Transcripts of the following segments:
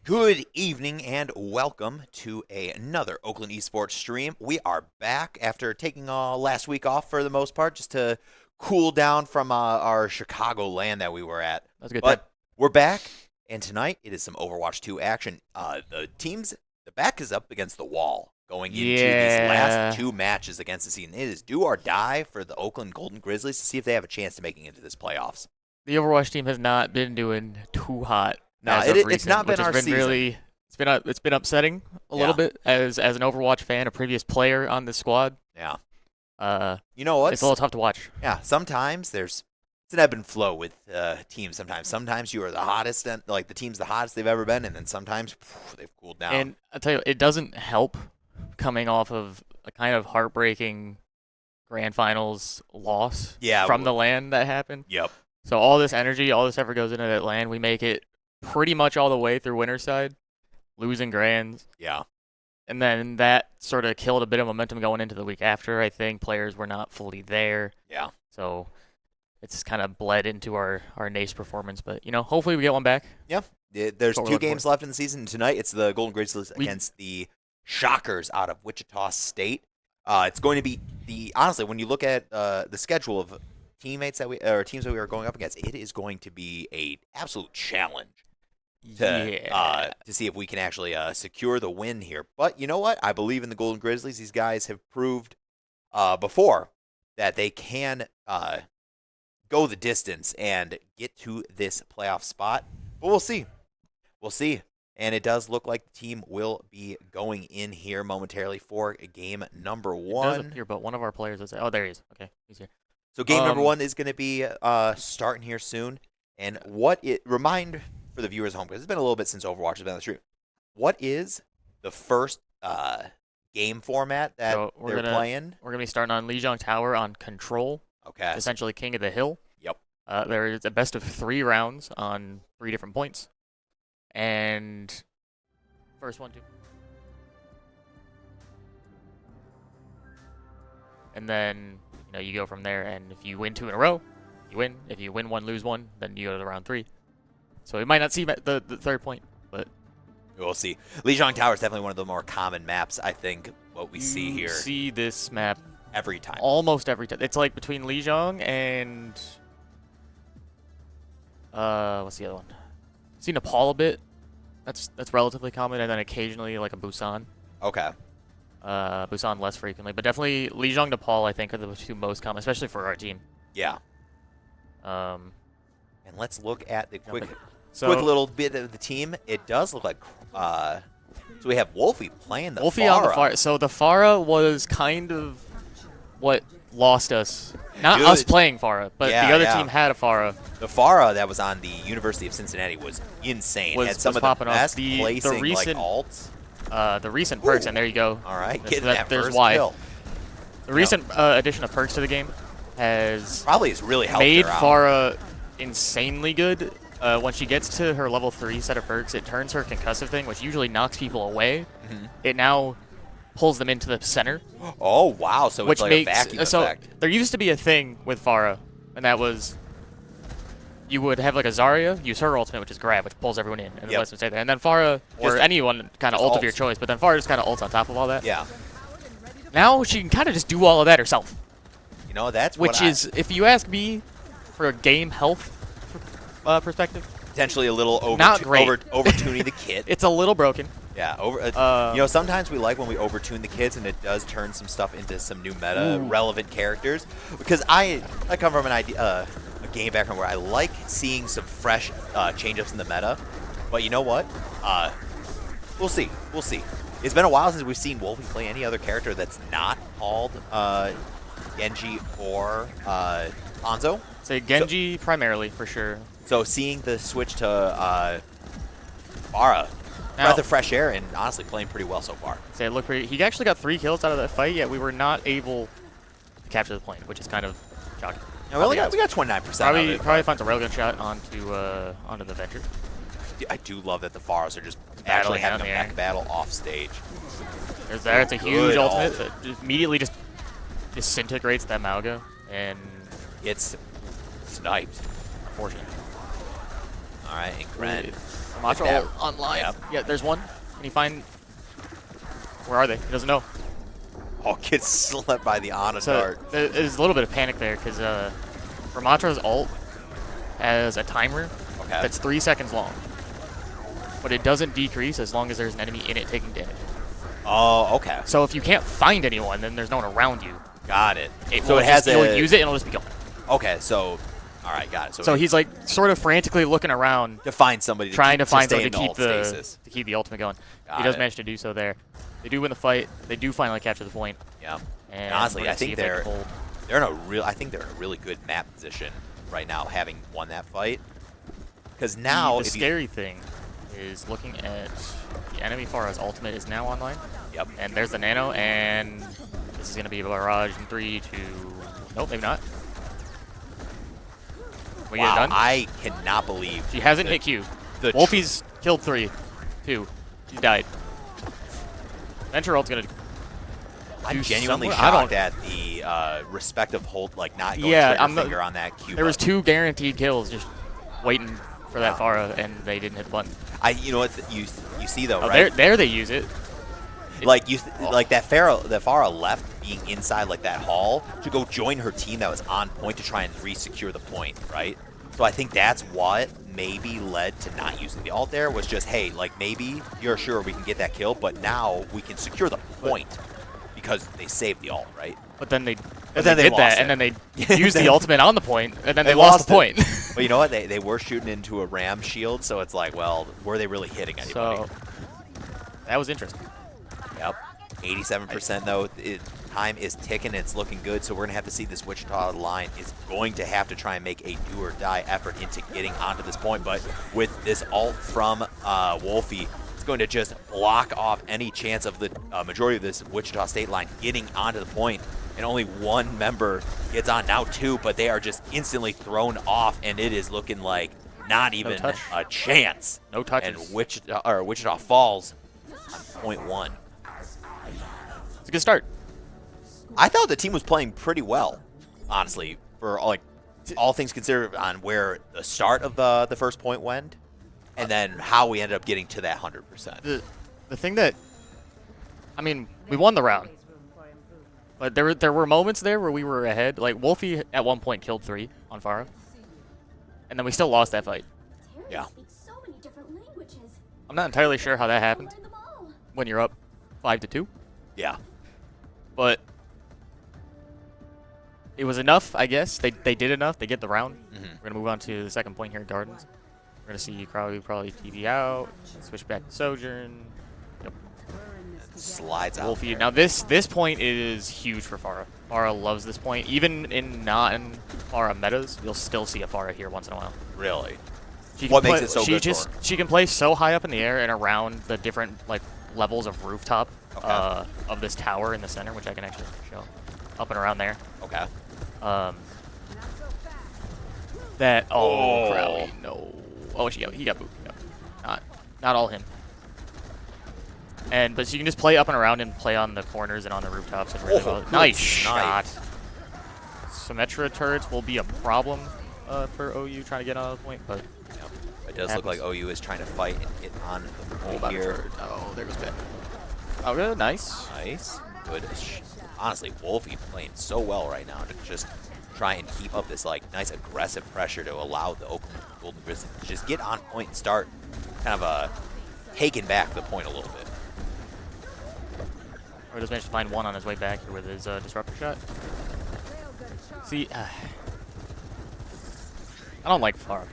Good evening and welcome to another Oakland Esports stream. We are back after taking last week off for the most part, just to cool down from our Chicago land that we were at. That's a good But time. we're back, and tonight it is some Overwatch 2 action. The back is up against the wall going into these last two matches against the season. It is do or die for the Oakland Golden Grizzlies to see if they have a chance to making it into this playoffs. The Overwatch team has not been doing too hot. No, it's not been our season. Really, it's been upsetting a little bit as an Overwatch fan, a previous player on this squad. Yeah. You know what? It's a little tough to watch. Yeah, sometimes it's an ebb and flow with teams. Sometimes you are the hottest, and like the team's the hottest they've ever been, and then sometimes they've cooled down. And I'll tell you, it doesn't help coming off of a kind of heartbreaking grand finals loss from the LAN that happened. Yep. So all this energy, all this effort goes into that LAN. We make it pretty much all the way through Winterside, losing grands. Yeah. And then that sort of killed a bit of momentum going into the week after. I think players were not fully there. Yeah. So it's kind of bled into our NACE performance. But, hopefully we get one back. Yeah. There's 2 games left in the season. Tonight it's the Golden Grizzlies against the Shockers out of Wichita State. It's going to be honestly, when you look at the schedule of teams that we are going up against, it is going to be a absolute challenge to see if we can actually secure the win here. But you know what? I believe in the Golden Grizzlies. These guys have proved before that they can go the distance and get to this playoff spot. But we'll see. We'll see. And it does look like the team will be going in here momentarily for game number 1. It does appear, but one of our players is... Oh, there he is. Okay, he's here. So game number 1 is going to be starting here soon. And remind for the viewers at home, because it's been a little bit since Overwatch has been on the stream, what is the first game format that they're playing? We're going to be starting on Lijiang Tower on Control. Okay. Essentially King of the Hill. Yep. There is a best of 3 rounds on 3 different points. And first 1, 2. And then, you go from there, and if you win 2 in a row, you win. If you win 1, lose 1, then you go to round 3. So we might not see the third point, but we'll see. Lijiang Tower is definitely one of the more common maps, I think, what we see here. You see this map every time. Almost every time. It's like between Lijiang and what's the other one? See Nepal a bit. That's relatively common, and then occasionally like a Busan. Okay. Busan less frequently, but definitely Lijiang, Nepal, I think, are the 2 most common, especially for our team. Yeah. And let's look at the quick little bit of the team. It does look like so we have Wolfie playing the Wolfie Pharah. on the Pharah. So the Pharah was kind of what lost us. Not us playing Pharah, but the other team had a Pharah. The Pharah that was on the University of Cincinnati was insane. Had some of the best placing like alts. The recent perks, and there you go. All right, getting that there's first why. kill. The recent addition of perks to the game has really helped made her out. Pharah insanely good. When she gets to her level 3 set of perks, it turns her concussive thing, which usually knocks people away. It now pulls them into the center. Oh, wow. So it's like a vacuum effect. There used to be a thing with Pharah, and that was you would have like a Zarya, use her ultimate, which is grab, which pulls everyone in, and lets them stay there. And then Pharah, or anyone kind of ult of your choice, but then Pharah just kind of ults on top of all that. Yeah. Now she can kind of just do all of that herself. That's which is, if you ask me, for a game health perspective, potentially a little over-tuning the kit. It's a little broken. Yeah, sometimes we like when we overtune the kits, and it does turn some stuff into some new meta-relevant characters. Because I come from a game background where I like seeing some fresh change-ups in the meta. But you know what? We'll see. We'll see. It's been a while since we've seen Wolfie play any other character that's not called Genji or Hanzo. Say Genji primarily, for sure. So seeing the switch to Pharah, breath of fresh air, and honestly playing pretty well so far. Say, look, he actually got 3 kills out of that fight, yet we were not able to capture the plane, which is kind of shocking. No, we got 29%. Probably finds a railgun shot onto the Venture. I do love that the Pharahs are just actually having a mech battle off stage. It's a huge ultimate that immediately just disintegrates that Mauga, and it's sniped. Unfortunate. All right, and Gren. Matra online. Yep. Yeah, there's one. Can you find... Where are they? He doesn't know. Oh, gets slept by the Ana dart. There's a little bit of panic there, because Ramatra's ult has a timer that's 3 seconds long. But it doesn't decrease as long as there's an enemy in it taking damage. Oh, okay. So if you can't find anyone, then there's no one around you. Got it. So it has you'll use it and it'll just be gone. Okay, so... All right, got it. So he's like sort of frantically looking around to find somebody, trying to find somebody to keep the ultimate going. He does manage to do so there. They do win the fight. They do finally capture the point. Yeah. And honestly, I think they're in a really good map position right now, having won that fight. Because now the scary thing is looking at the enemy Pharah's ultimate is now online. Yep. And there's the nano, and this is going to be a barrage in 3, 2. Nope, maybe not. We get it done? I cannot believe she hasn't hit Q. Wolfie's killed 3, 2. She's died. Venture ult's gonna. I'm genuinely shocked at the respective hold, like not going finger on that Q. There was 2 guaranteed kills just waiting for that Pharah, and they didn't hit the button. You know what you see though, oh, right? There they use it. Like like that Pharah left being inside like that hall to go join her team that was on point to try and re-secure the point, right? So I think that's what maybe led to not using the ult there, was just, hey, like maybe you're sure we can get that kill, but now we can secure the point because they saved the ult, right? But then they did that, and then they used the ultimate on the point, and then they lost the point. But you know what? They were shooting into a ram shield, so it's like, well, were they really hitting anybody? So that was interesting. Yep. 87% though. Time is ticking. It's looking good. So we're gonna have to see this Wichita line is going to have to try and make a do or die effort into getting onto this point. But with this ult from Wolfie, it's going to just block off any chance of the majority of this Wichita State line getting onto the point. And only 1 member gets on, now 2, but they are just instantly thrown off, and it is looking like not even a chance. No touches. And Wichita falls on point 1. It's a good start. I thought the team was playing pretty well, honestly, for all things considered, on where the start of the first point went, and then how we ended up getting to that 100%. The thing that, I mean, we won the round, but there were moments there where we were ahead. Like Wolfie at one point killed 3 on Pharah, and then we still lost that fight. Yeah. I'm not entirely sure how that happened when you're up 5-2. Yeah. But it was enough, I guess. They did enough. They get the round. We're going to move on to the second point here at Gardens. We're going to see Crowley probably TV out, switch back to Sojourn. Yep. Slides out. Wolfie. Now this point is huge for Pharah. Pharah loves this point. Even in non-Pharah metas, you'll still see a Pharah here once in a while. Really? What makes it so good for her? She can play so high up in the air and around the different levels of rooftop of this tower in the center, which I can actually show. Up and around there. Okay. Crowley, no. Oh, he got booped. No. Not all him. But so you can just play up and around and play on the corners and on the rooftops and really well. Nice shot. Symmetra turrets will be a problem for OU trying to get on the point, but it does look like OU is trying to fight and get on the point here. Oh, there goes Ben. Oh, good. Nice. Nice. Good. Honestly, Wolfie playing so well right now to just try and keep up this nice aggressive pressure to allow the Oakland Golden Grizzlies to just get on point and start kind of taking back the point a little bit. Or just managed to find one on his way back here with his disruptor shot. See, I don't like Pharah.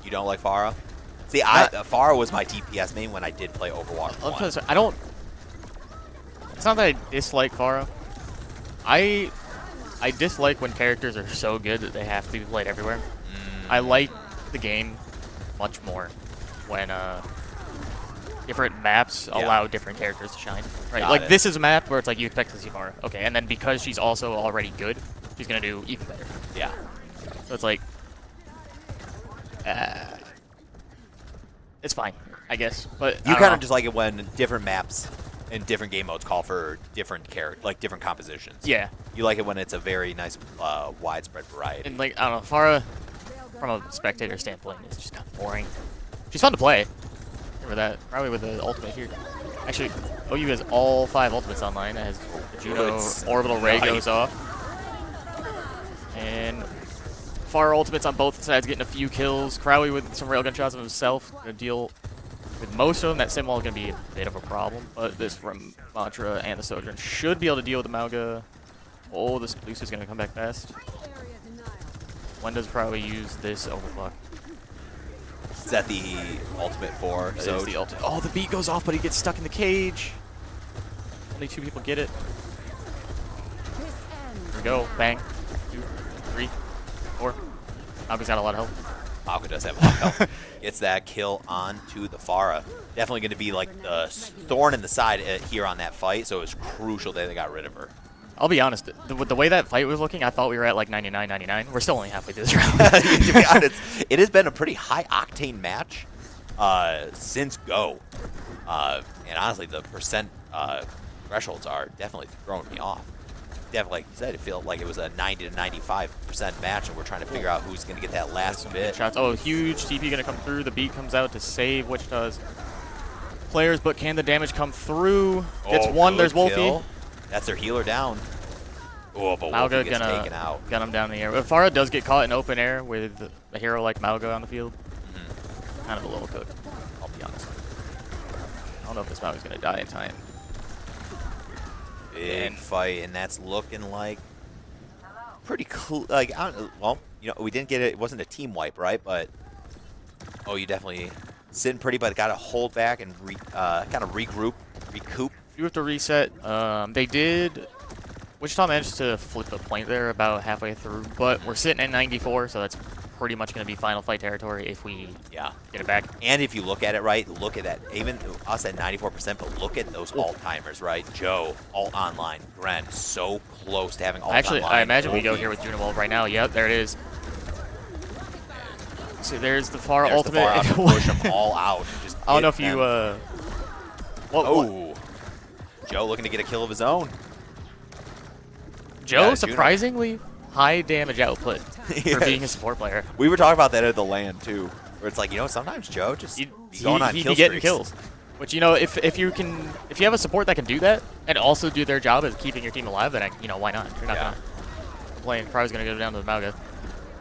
You don't like Pharah? See, Pharah was my DPS main when I did play Overwatch 1. I don't. It's not that I dislike Pharah. I dislike when characters are so good that they have to be played everywhere. I like the game much more when different maps allow different characters to shine. Right? This is a map where it's like you expect to see Pharah. Okay, and then because she's also already good, she's gonna do even better. Yeah. So it's like it's fine, I guess. But you kind of just like it when different maps and different game modes call for different different compositions. Yeah. You like it when it's a very nice widespread variety. And I don't know, Pharah from a spectator standpoint is just kind of boring. She's fun to play. Remember that. Probably with the ultimate here. Actually, OU has all 5 ultimates online. It has the Juno orbital ray goes off. And Far ultimates on both sides, getting a few kills. Crowley with some railgun shots of himself. Gonna deal with most of them. That Sim wall is gonna be a bit of a problem. But this from Mantra and the Sojourn should be able to deal with the Mauga. Oh, this Lucy's gonna come back fast. When does Crowley use this overclock? Is that the ultimate for? So the ultimate. Oh, the beat goes off, but he gets stuck in the cage. Only 2 people get it. Here we go. Bang. 2, 3, 4. Mauga's got a lot of health. Mauga does have a lot of health. Gets that kill onto the Pharah. Definitely going to be like the thorn in the side here on that fight, so it was crucial that they got rid of her. I'll be honest, with the way that fight was looking, I thought we were at like 99-99. We're still only halfway through this round. To be honest, it has been a pretty high-octane match since Go. And honestly, the percent thresholds are definitely throwing me off. Definitely, like you said, it felt like it was a 90 to 95% match, and we're trying to figure out who's going to get that last bit. Shots. Oh, huge TP going to come through. The beat comes out to save Wichita's players, but can the damage come through? Gets one. There's Wolfie. Kill. That's their healer down. Oh, but Mauga Wolfie gets taken out. Gun him down in the air. But Farah does get caught in open air with a hero like Mauga on the field. Kind of a little cooked, I'll be honest. I don't know if this Mauga's going to die in time. Big fight, and that's looking like pretty cool. Like, I don't, well, you know, we didn't get it. It wasn't a team wipe, right? But oh, you definitely sitting pretty, but got to hold back and kind of recoup. You have to reset. They did. Wichita managed to flip the point there about halfway through, but we're sitting at 94, so that's pretty much going to be final fight territory if we get it back. And if you look at it right, look at that. Even us at 94%, but look at those alt-timers, right? Joe, alt online. Gren, so close to having alt Actually, online. I imagine we go here with Junewald right now. Yep, there it is. See, there's the Far ultimate. The Far push them all out. Just I don't know if you. What? Joe looking to get a kill of his own. Joe, surprisingly high damage output for being a support player. We were talking about that at the LAN too, where it's like, you know, sometimes Joe just be going on kill getting kills. Which, you know, if you have a support that can do that and also do their job of keeping your team alive, then you know, why not? You're not gonna complain. Probably gonna go down to the Mauga.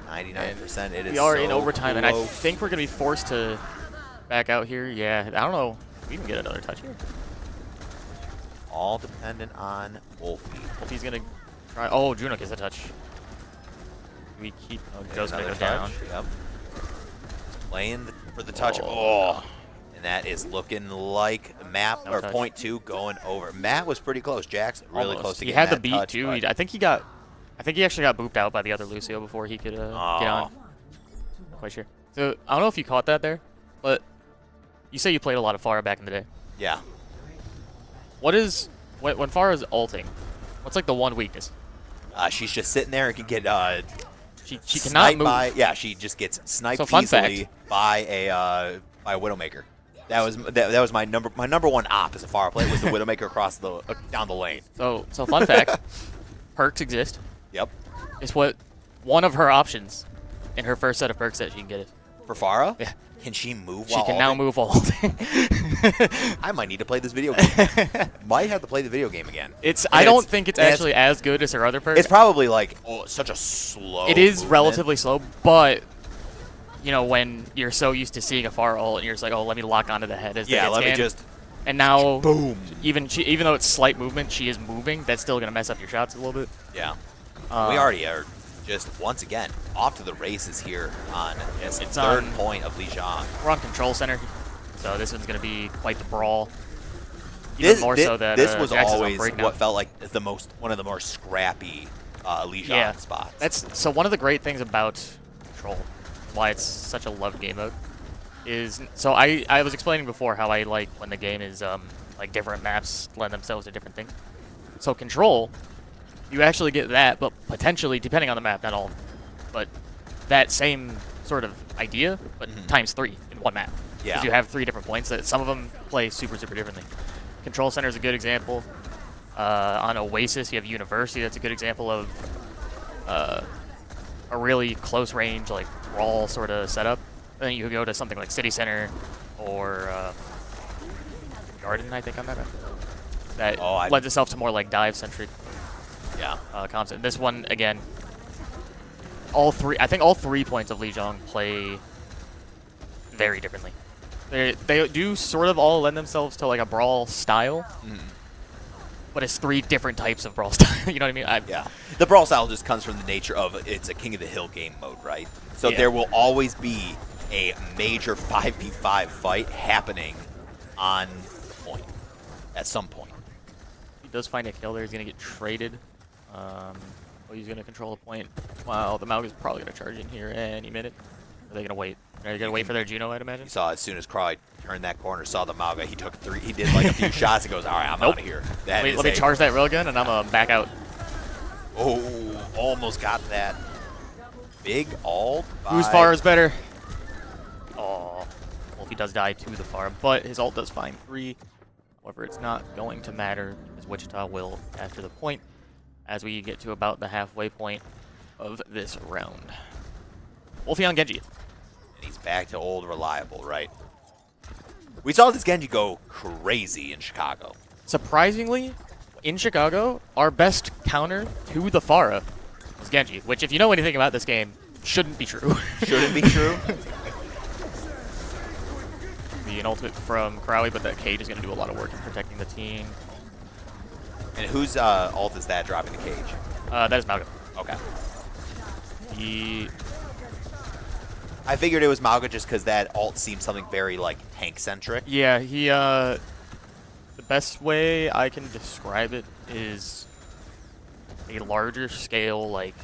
99%. It is. We are in overtime, and I think we're gonna be forced to back out here. Yeah, I don't know. We can get another touch here. All dependent on Wolfie. Wolfie's gonna try. Oh, Juno gets a touch. We keep. Oh, Joe's gonna go down. Yep. Playing for the touch. Oh. And that is looking like map or touch. Point 2 going over. Matt was pretty close. Jackson really close to getting that touch. He had the beat too. I think he actually got booped out by the other Lucio before he could get on. Not quite sure. So I don't know if you caught that there, but you say you played a lot of Pharah back in the day. Yeah. What is when Pharah's ulting? What's like the one weakness? She's just sitting there and can get she cannot move. She just gets sniped so easily by a Widowmaker. That was my number one op as a Pharah play was the Widowmaker across the down the lane. So fun fact, perks exist. Yep. It's what one of her options in her first set of perks that she can get it. For Pharah? Yeah. Can she move She can now move while holding. I might need to play this video game. Might have to play the video game again. I don't think it's actually as good as her other perks. It's probably like such a slow It is movement. relatively slow, but you know, when you're so used to seeing a Pharah ult and you're just like, oh, let me lock onto the head as the hit let scan. me just and now boom. Even though it's slight movement, she is moving. That's still gonna mess up your shots a little bit. Yeah. We already are just once again off to the races here on this third point of Lijiang. We're on control center, so this one's going to be quite the brawl. Even more so that this was Jackson's always what what felt like one of the more scrappy Lijiang spots. So one of the great things about control, why it's such a loved game mode, is I was explaining before how I like when the game is like different maps lend themselves to different things. So control. You actually get that, but potentially, depending on the map, not all, but that same sort of idea, but times 3 in one map. Yeah. Because you have 3 different points that some of them play super, super differently. Control Center is a good example. On Oasis, you have University. That's a good example of a really close range, like brawl sort of setup. then you could go to something like City Center or Garden, I think, on that map. That lends itself to more like dive-centric concept. This one, again, I think all 3 points of Lijiang play very differently. They do sort of all lend themselves to like a brawl style, but it's 3 different types of brawl style. You know what I mean? Yeah. The brawl style just comes from the nature of it's a King of the Hill game mode, right? So there will always be a major 5v5 fight happening on point at some point. He does find a kill there. He's going to get traded. He's going to control the point. Wow, the Maug is probably going to charge in here any minute. Are they going to wait? Are they going to wait for their Juno, I'd imagine? You saw as soon as Crawley turned that corner, saw the Mauga, he took 3. He did like a few shots and goes, all right, I'm out of here. Let me charge that railgun and I'm going to back out. Oh, almost got that. Big ult. Whose Pharah is better? Oh, well, he does die to the Pharah, but his ult does find 3. However, it's not going to matter as Wichita will after the point as we get to about the halfway point of this round. Wolfie on Genji. And he's back to old reliable, right? We saw this Genji go crazy in Chicago. Surprisingly, in Chicago, our best counter to the Pharah was Genji, which if you know anything about this game, shouldn't be true. Shouldn't be true? Be an ultimate from Crowley, but that Cage is going to do a lot of work in protecting the team. And whose ult is that dropping the Cage? That is Mauga. Okay. He... I figured it was Mauga just because that ult seems something very, like, tank-centric. Yeah, he, the best way I can describe it is a larger scale, like,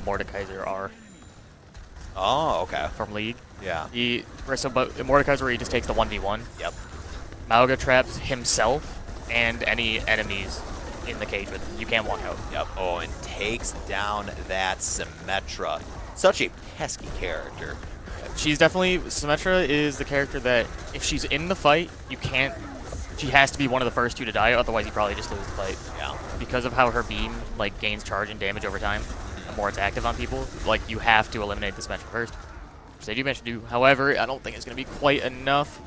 Mordekaiser R. Oh, okay. From League. Yeah. But Mordekaiser, he just takes the 1v1. Yep. Mauga traps himself and any enemies in the cage with him. You can't walk out. Yep. Oh, and takes down that Symmetra. Such a pesky character. She's definitely... Symmetra is the character that, if she's in the fight, you can't... She has to be one of the first 2 to die, otherwise you probably just lose the fight. Yeah. Because of how her beam, like, gains charge and damage over time, the more it's active on people, like, you have to eliminate the Symmetra first. Which they do manage to do. However, I don't think it's going to be quite enough.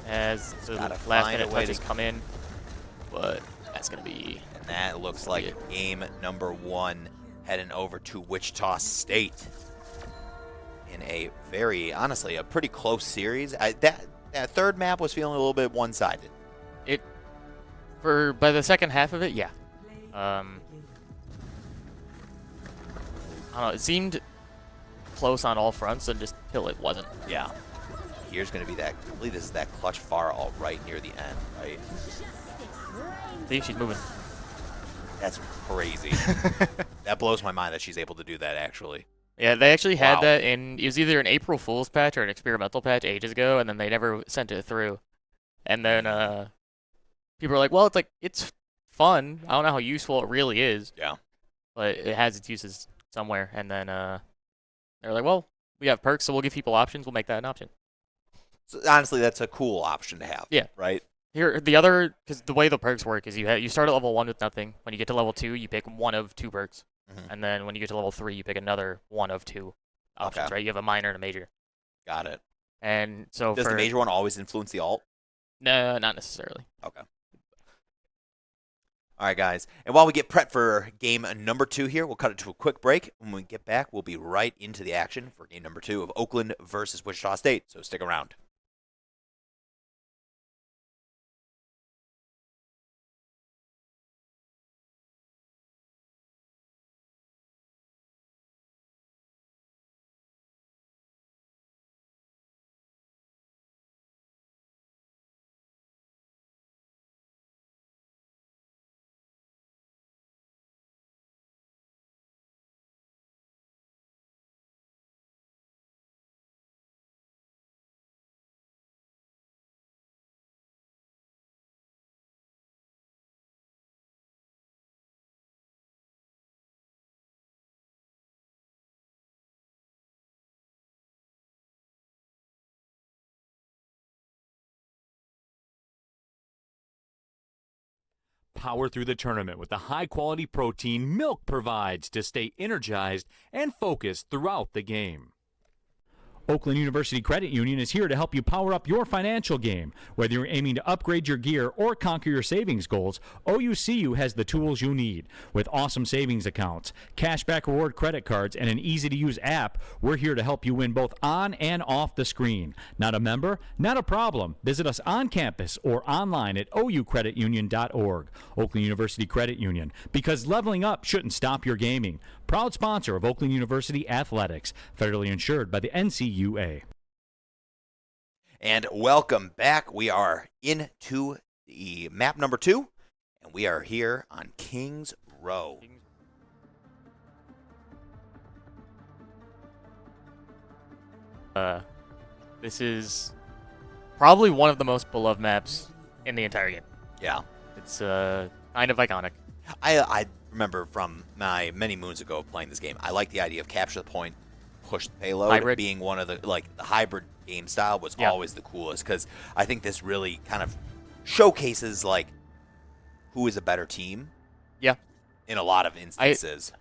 As the last-minute touches come in. But that's going to be... And that looks like game number 1 heading over to Wichita State. In a very, honestly, a pretty close series. That third map was feeling a little bit one-sided. By the second half of it, yeah. I don't know, it seemed close on all fronts until it wasn't. Yeah. Here's going to be that, I believe this is that clutch Pharah ult right near the end, right? See, she's moving. That's crazy. That blows my mind that she's able to do that, actually. Yeah, they actually had that in, it was either an April Fool's patch or an experimental patch ages ago, and then they never sent it through. And then people are like, well, it's fun. I don't know how useful it really is. Yeah. But it has its uses somewhere. And then they're like, well, we have perks, so we'll give people options. We'll make that an option. So honestly, that's a cool option to have. Yeah. Right? Here, because the way the perks work is you start at level 1 with nothing. When you get to level 2, you pick one of 2 perks. And then when you get to level 3, you pick another one of 2 options, right? You have a minor and a major. Got it. And so does the major one always influence the alt? No, not necessarily. Okay. All right, guys. And while we get prepped for game number 2 here, we'll cut it to a quick break. When we get back, we'll be right into the action for game number 2 of Oakland versus Wichita State. So stick around. Power through the tournament with the high-quality protein milk provides to stay energized and focused throughout the game. Oakland University Credit Union is here to help you power up your financial game. Whether you're aiming to upgrade your gear or conquer your savings goals, OUCU has the tools you need. With awesome savings accounts, cashback reward credit cards, and an easy-to-use app, we're here to help you win both on and off the screen. Not a member? Not a problem. Visit us on campus or online at oucreditunion.org. Oakland University Credit Union, because leveling up shouldn't stop your gaming. Proud sponsor of Oakland University Athletics, federally insured by the NCUA. And welcome back. We are into the map number 2, and we are here on Kings Row. This is probably one of the most beloved maps in the entire game. Yeah. It's kind of iconic. I remember from my many moons ago playing this game, I like the idea of capture the point, push the payload. Hybrid. Being one of the hybrid game style was always the coolest, because I think this really kind of showcases who is a better team. Yeah. In a lot of instances.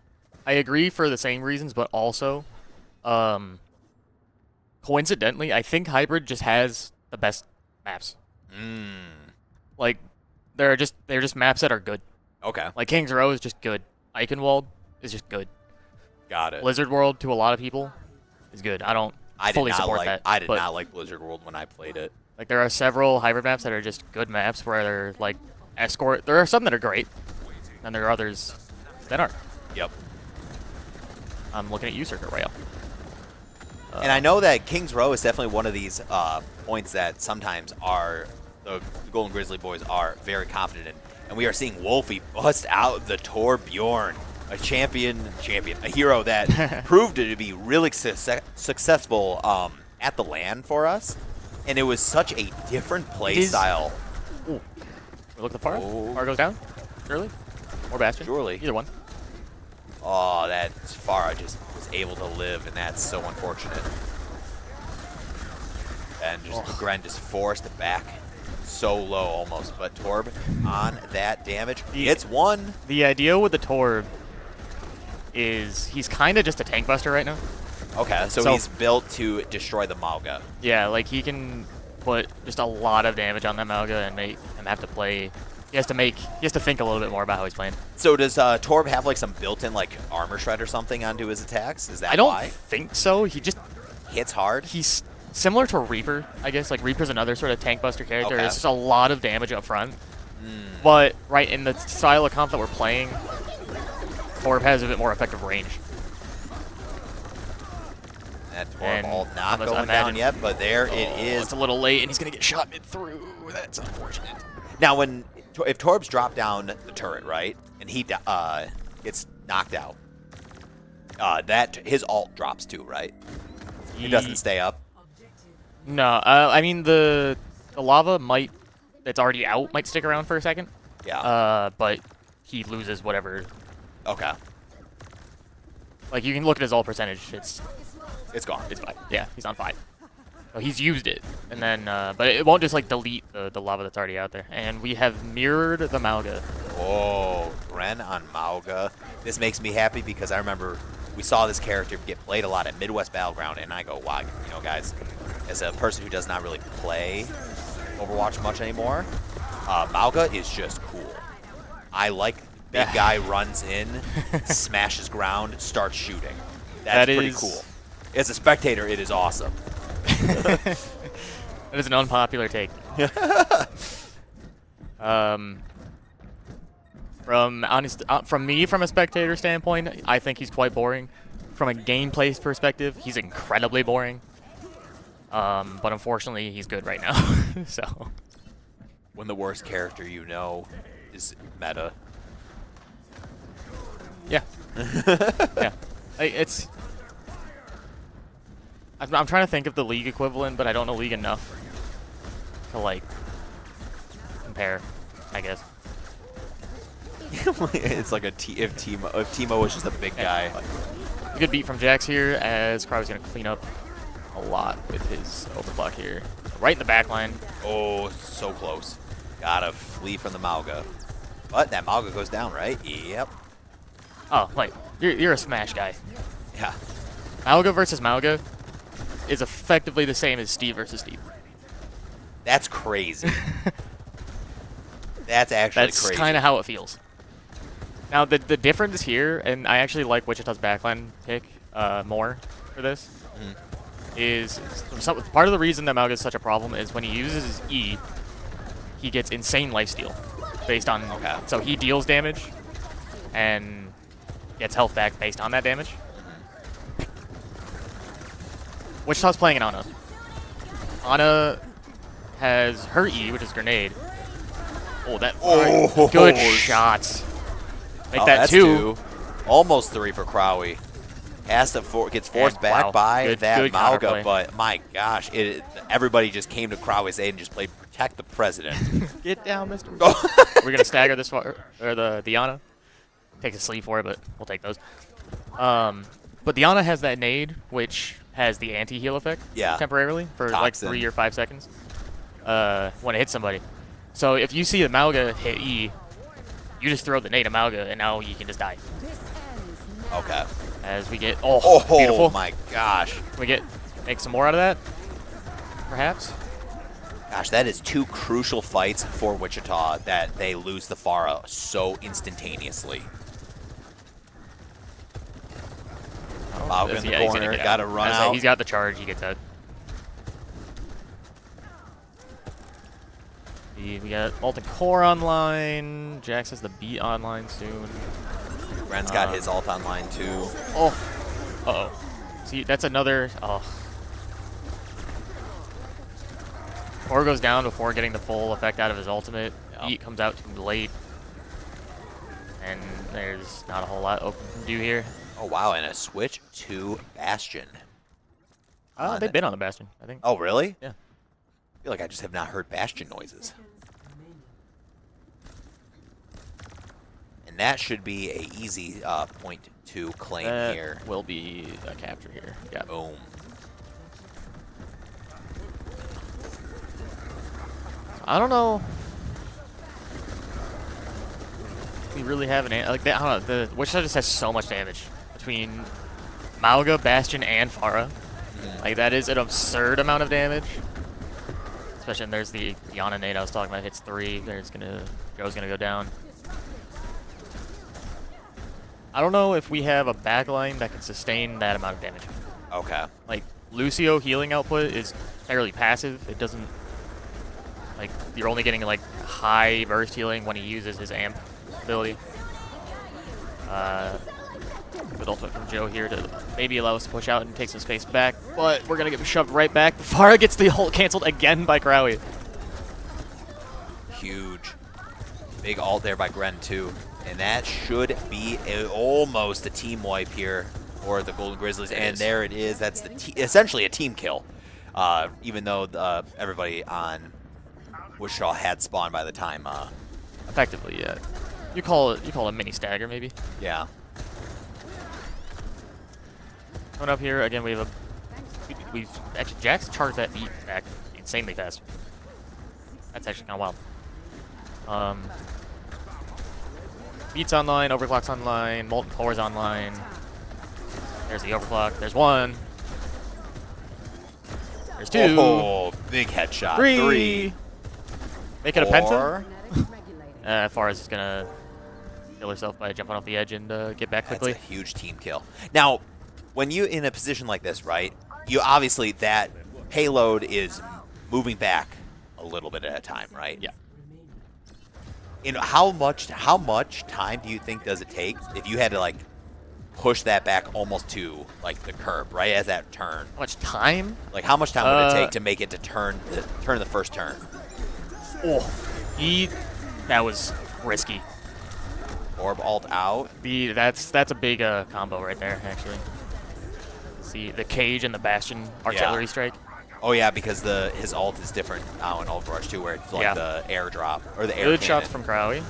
I agree for the same reasons, but also, coincidentally, I think hybrid just has the best maps. They're just maps that are good. Okay. Like Kings Row is just good. Eichenwald is just good. Got it. Blizzard World to a lot of people is good. I don't fully support that. I did not like Blizzard World when I played it. Like there are several hybrid maps that are just good maps where they're like escort. There are some that are great, and there are others that aren't. Yep. I'm looking at you, Circuit Rail. And I know that Kings Row is definitely one of these points that sometimes the Golden Grizzly boys are very confident in. And we are seeing Wolfie bust out the Torbjorn, a a hero that proved to be really successful at the LAN for us. And it was such a different play style. Ooh. We look at the far. Far goes down. Surely. Or Bastion. Surely. Either one. Oh, that Farah just was able to live, and that's so unfortunate. And Gren just forced it back so low almost, but Torb on that damage. It's one. The idea with the Torb is he's kind of just a tank buster right now. Okay, so he's built to destroy the Mauga. Yeah, like he can put just a lot of damage on that Mauga and make him have to play. He has to think a little bit more about how he's playing. So does Torb have some built-in armor shred or something onto his attacks? Is that why? I don't think so. He just hits hard. He's similar to Reaper, I guess. Like Reaper's another sort of tank buster character. Okay. It's just a lot of damage up front. But right in the style of comp that we're playing, Torb has a bit more effective range. That Torb ult not going down yet, but there it is. It's a little late, and he's gonna get shot mid through. That's unfortunate. Now, if Torb's dropped down the turret, right, and he gets knocked out, his ult drops too, right? He doesn't stay up. No, I mean the lava that's already out might stick around for a second. Yeah. But he loses whatever. Okay. Like you can look at his ult percentage. It's gone. It's 5. Yeah, he's on 5. So he's used it, and then but it won't just delete the lava that's already out there. And we have mirrored the Mauga. Oh, Gren on Mauga. This makes me happy because I remember we saw this character get played a lot at Midwest Battleground, and I go, wow, guys, as a person who does not really play Overwatch much anymore, Mauga is just cool. I like big guy runs in, smashes ground, starts shooting. That's pretty cool. As a spectator, it is awesome. That is an unpopular take. From me, from a spectator standpoint, I think he's quite boring. From a gameplay perspective, he's incredibly boring. But unfortunately, he's good right now. So, when the worst character you know is meta. Yeah. Yeah. I'm trying to think of the League equivalent, but I don't know League enough to compare, I guess. It's like if Timo was just a big guy. A good beat from Jax here, as Crow's going to clean up a lot with his overclock here. Right in the back line. Oh, so close. Gotta flee from the Mauga. But that Mauga goes down, right? Yep. Oh, you're a Smash guy. Yeah. Mauga versus Mauga is effectively the same as Steve versus Steve. That's crazy. That's actually That's crazy. kind of how it feels. Now, the difference here, and I actually like Wichita's backline pick more for this, is part of the reason that Mauga is such a problem is when he uses his E, he gets insane lifesteal based on... Okay. So he deals damage and gets health back based on that damage. Wichita's playing an Ana. Ana has her E, which is grenade. Oh, that good shots. Make that that's 2. Almost 3 for Crowy. Gets forced And, back wow, by that good Mauga, counterplay. but my gosh, everybody just came to Crowy's aid and just played Protect the President. Get down, mister. We're gonna stagger this far, or the Ana. Takes a sleeve for it, but we'll take those. But the Ana has that nade, which has the anti-heal effect temporarily for like 3 or 5 seconds when it hits somebody. So if you see the Mauga hit E, you just throw the nade at Mauga, and now you can just die. Okay. As we get Oh beautiful. my gosh. Make some more out of that, perhaps. Gosh, that is 2 crucial fights for Wichita that they lose the Pharah so instantaneously. Mauga in the corner, gotta run out. He's got the charge, he gets out. We got Molten Core online. Jax has the Beat online soon. Ren's got his ult online too. Oh. Uh-oh. See, that's another... Oh. Core goes down before getting the full effect out of his ultimate. Beat comes out too late. And there's not a whole lot Oakland can do here. Oh, wow, and a switch to Bastion. They've been on the Bastion, I think. Oh, really? Yeah. I feel like I just have not heard Bastion noises. And that should be a easy point to claim here. Will be a capture here. Yeah. Boom. I don't know. We really have an like that. I don't know. The Wichita just has so much damage between Mauga, Bastion, and Pharah. Like that is an absurd amount of damage. Especially and there's the Ana nade I was talking about hits 3. Joe's gonna go down. I don't know if we have a backline that can sustain that amount of damage. Okay. Like Lucio healing output is fairly passive. It doesn't like you're only getting like high burst healing when he uses his amp ability. Good ultimate from Joe here to maybe allow us to push out and take some space back, but we're gonna get shoved right back. Pharah gets the ult canceled again by Crowy. Huge. Big ult there by Gren too. And that should be almost a team wipe here for the Golden Grizzlies. And there it is. That's essentially a team kill. Even though everybody on Wichita had spawned by the time. Effectively, yeah. You call it a mini stagger maybe. Yeah. Coming up here again, we've actually Jax charged that beat back insanely fast. That's actually kind of wild. Beat's online, Overclock's online, Molten Core's online. There's the Overclock. There's 1. There's 2. Oh, big headshot. 3. Make it a 4. penta. Pharah's just gonna kill herself by jumping off the edge and get back quickly. That's a huge team kill. Now, when you're in a position like this, right, you obviously that payload is moving back a little bit at a time, right? Yeah. And how much time do you think does it take if you had to like push that back almost to like the curb, right, as that turn? How much time? Like how much time would it take to make it to turn the first turn? Oh, that was risky. Orb ult out. That's a big combo right there, actually. See the cage and the Bastion artillery strike. Oh yeah, because his ult is different now in Overwatch 2, where it's like the airdrop or the air Good cannon. shots from Crowy.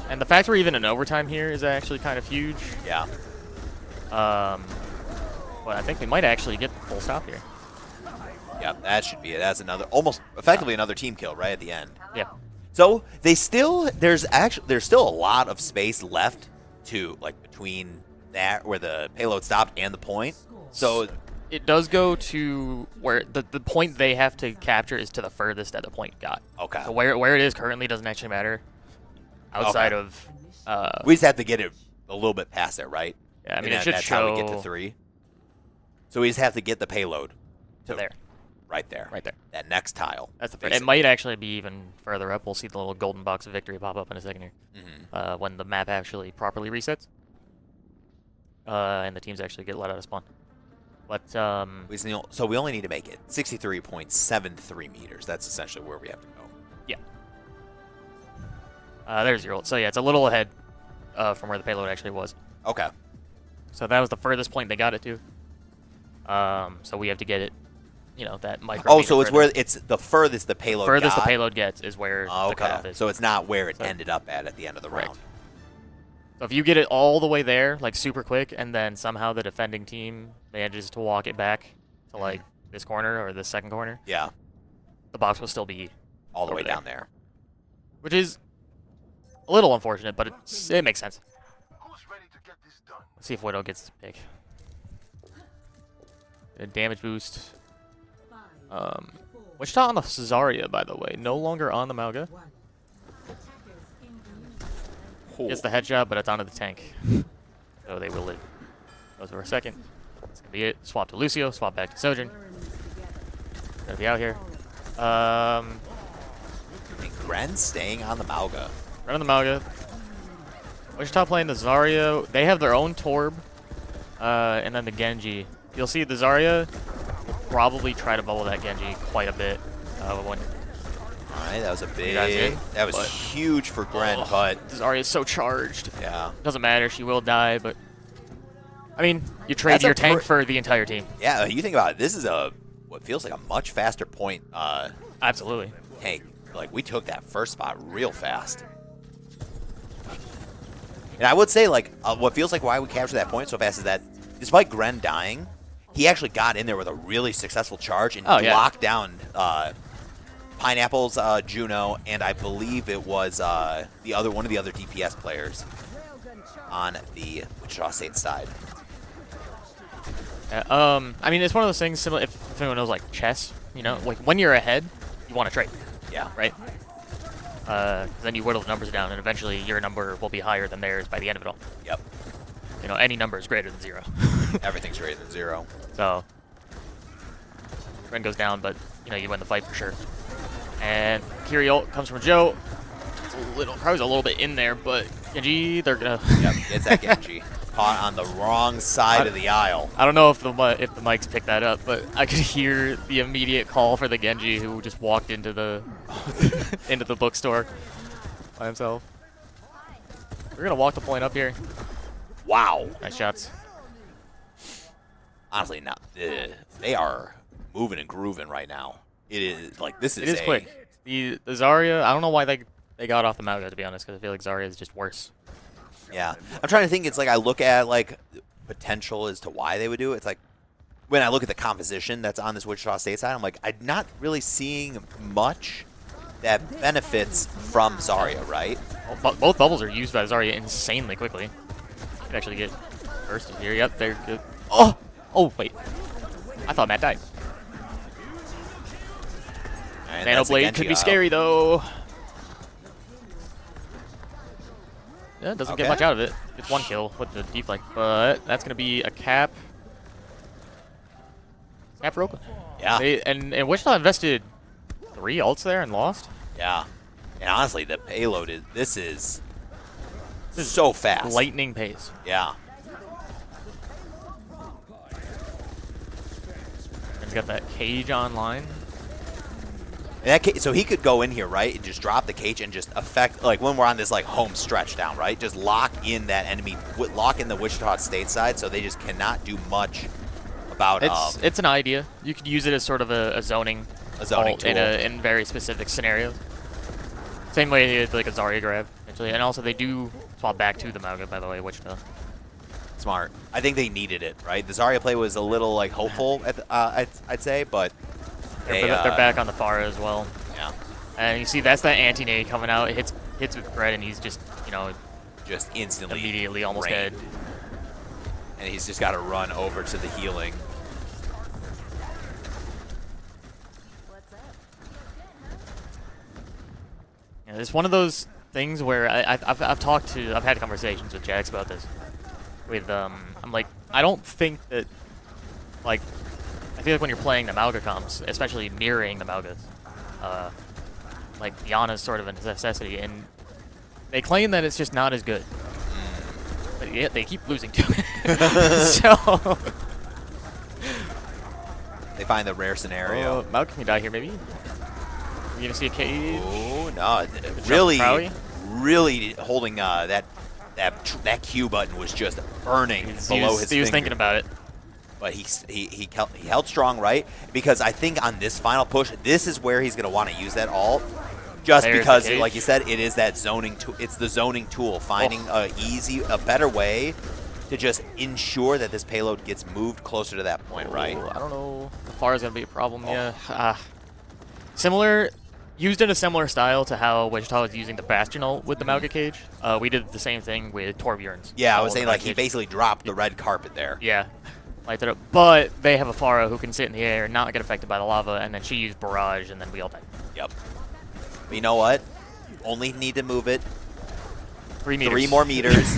And the fact we're even in overtime here is actually kind of huge. Yeah. But I think we might actually get the full stop here. Yeah, that should be it. That's effectively another team kill right at the end. Yeah. So there's still a lot of space left to like between that where the payload stopped and the point. So it does go to where the point they have to capture is to the furthest that the point got. Okay. So where it is currently doesn't actually matter. Outside of. We just have to get it a little bit past there, right? Yeah, I mean, and it should that's show. how we get to 3. So we just have to get the payload to there. Right there. Right there. That next tile. That's the. It might actually be even further up. We'll see the little golden box of victory pop up in a second here. When the map actually properly resets. And the teams actually get let out of spawn. But so we only need to make it 63.73 meters. That's essentially where we have to go. Yeah. There's your ult. So yeah, it's a little ahead from where the payload actually was. Okay. So that was the furthest point they got it to. So we have to get it. That micro. Oh, so it's where it's the furthest the payload. Furthest the payload gets is where the cutoff is. So it's not where it ended up at the end of the round. So if you get it all the way there, like super quick, and then somehow the defending team manages to walk it back to like this corner or this second corner, yeah, the box will still be all the way down there, which is a little unfortunate, but it makes sense. Let's see if Widow gets his pick. A damage boost. Wichita on the Cesaria, by the way, no longer on the Mauga. Gets the headshot, but it's onto the tank. So they will live. Goes for a second. That's going to be it. Swap to Lucio. Swap back to Sojourn. Gonna be out here. Gren staying on the Mauga. Run on the Mauga. Wichita playing the Zarya. They have their own Torb. And then the Genji. You'll see the Zarya will probably try to bubble that Genji quite a bit. When Alright, that was a big. That was huge for Gren, but Zarya is so charged. Yeah. Doesn't matter, she will die, but I mean, you trade your tank for the entire team. Yeah, you think about it, this is what feels like a much faster point Absolutely. tank. Like we took that first spot real fast. And I would say like what feels like why we captured that point so fast is that despite Gren dying, he actually got in there with a really successful charge and locked down Pineapple's Juno, and I believe it was one of the other DPS players on the Wichita State side. I mean, it's one of those things similar. If anyone knows like chess, like when you're ahead, you want to trade. Yeah. Right. Then you whittle the numbers down, and eventually your number will be higher than theirs by the end of it all. Yep. Any number is greater than 0. Everything's greater than 0. So, Ren goes down, but you win the fight for sure. And Kiri ult comes from Joe. It's probably a little bit in there, but Genji, they're gonna. Yep, it's that Genji. Caught on the wrong side of the aisle. I don't know if the mics picked that up, but I could hear the immediate call for the Genji who just walked into the into the bookstore by himself. We're gonna walk the point up here. Wow. Nice shots. Honestly, now they are moving and grooving right now. It is like this is. It is quick. The Zarya, I don't know why they got off the Mauga, to be honest, because I feel like Zarya is just worse. Yeah, I'm trying to think. It's like I look at like potential as to why they would do it. It's like when I look at the composition that's on this Wichita State side, I'm like I'm not really seeing much that benefits from Zarya, right? Well, both bubbles are used by Zarya insanely quickly. You can actually get bursted here. Yep, they're good. Oh wait, I thought Matt died. Nano Blade could be scary though. Yeah, it doesn't get much out of it. It's 1 kill with the deflect, but that's gonna be a cap. Cap for Oakland. Yeah. And Wichita invested 3 ults there and lost. Yeah. And honestly, the payload is so fast. Lightning pace. Yeah. And he's got that cage online. And so he could go in here, right, and just drop the cage and just affect, like when we're on this like home stretch down, right, just lock in that enemy, lock in the Wichita State side, so they just cannot do much about. It's an idea. You could use it as sort of a zoning tool in very specific scenarios. Same way it's like a Zarya grab, actually, and also they do swap back to the Mauga, by the way, Wichita. Smart. I think they needed it, right? The Zarya play was a little like hopeful, I'd say, but. They're back on the Pharah as well. Yeah. And you see that's that anti-nade coming out. It hits with Brett, and he's just, just instantly immediately almost dead. And he's just got to run over to the healing. Yeah, it's one of those things where I've had conversations with Jax about this. With I'm like, I don't think that, like, I feel like when you're playing the Mauga comps, especially mirroring the Maugas, like Yana's sort of a necessity, and they claim that it's just not as good. But yet they keep losing to it. So they find the rare scenario. Mauga can die here, maybe. We're gonna see a cage. Oh no! Really holding that Q button was just burning below his finger. He was thinking about it. But he held strong, right? Because I think on this final push, this is where he's gonna want to use that ult. Just because, like you said, it is that zoning tool. It's the zoning tool, finding a better way to just ensure that this payload gets moved closer to that point, right? I don't know. How far is gonna be a problem? Yeah. Similar. Used in a similar style to how Wichita was using the Bastion ult with the Mauga cage. We did the same thing with Torbjorn's. Yeah, I was saying, like, he basically dropped the red carpet there. Yeah. Light it up. But they have a Pharah who can sit in the air, not get affected by the lava, and then she used Barrage, and then we all died. Yep. But you know what? Only need to move it 3 meters. 3 more meters,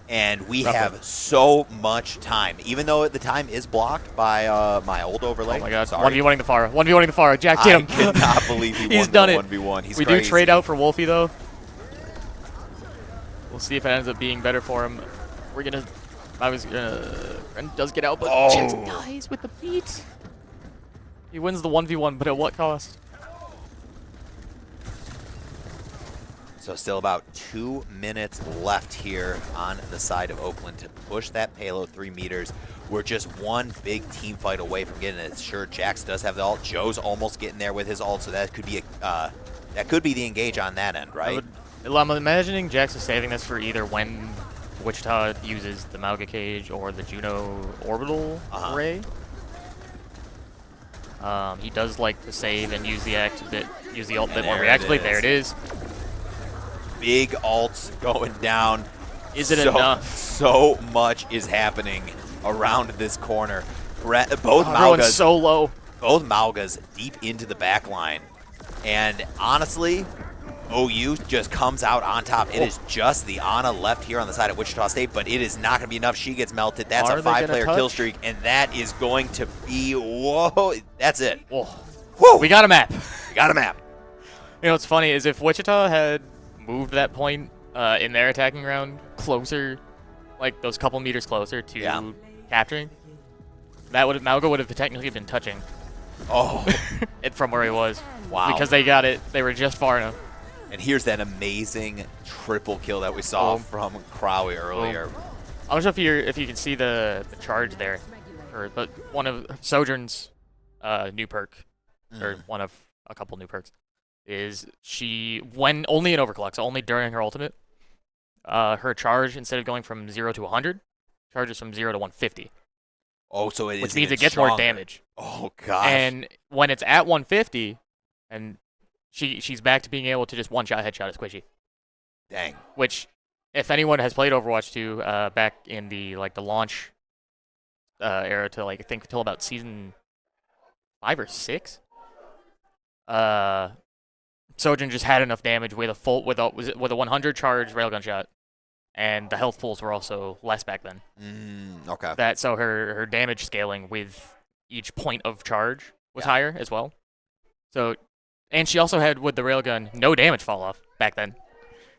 and we have so much time. Even though the time is blocked by my old overlay. Oh my god, sorry. 1v1ing the Pharah. 1v1ing the Pharah. Jack, get him. I cannot believe he He's won done the it. 1v1. He's we crazy. do trade out for Wolfie, though. We'll see if it ends up being better for him. We're gonna... I was gonna... Ren does get out, but Jackson dies with the beat. He wins the 1v1, but at what cost? So still about 2 minutes left here on the side of Oakland to push that payload 3 meters. We're just one big team fight away from getting it. Sure, Jax does have the ult. Joe's almost getting there with his ult, so that could be the engage on that end, right? I'm imagining Jax is saving this for either when Wichita uses the Mauga cage or the Juno orbital array. He does like to save and use the ult a bit more reactively. There it is. Big ults going down. Is it enough? So much is happening around this corner. Both Maugas so low. Both Maugas deep into the back line. And honestly, OU just comes out on top. It is just the Ana left here on the side of Wichita State, but it is not going to be enough. She gets melted. That's a 5-player kill streak, and that is going to be, whoa, that's it. Whoa. Whoa. We got a map. We got a map. You know what's funny is if Wichita had moved that point in their attacking round closer, like those couple meters closer to capturing, that Mauga would have technically been touching. Oh. It from where he was. Wow. Because they got it. They were just far enough. And here's that amazing triple kill that we saw from Crowley earlier. I'm not sure if you can see the charge there, but one of Sojourn's new perk, or one of a couple new perks, is when only in overclock, so only during her ultimate, her charge, instead of going from 0 to 100, charges from 0 to 150. Oh, so it is, which means it gets more damage. Oh gosh. And when it's at 150, and she's back to being able to just one-shot headshot a squishy. Dang. Which, if anyone has played Overwatch 2 back in the launch era to I think until about season 5 or 6, Sojourn just had enough damage with a 100 charge railgun shot, and the health pools were also less back then. Okay. So her damage scaling with each point of charge was higher as well. So. And she also had, with the railgun, no damage fall off back then.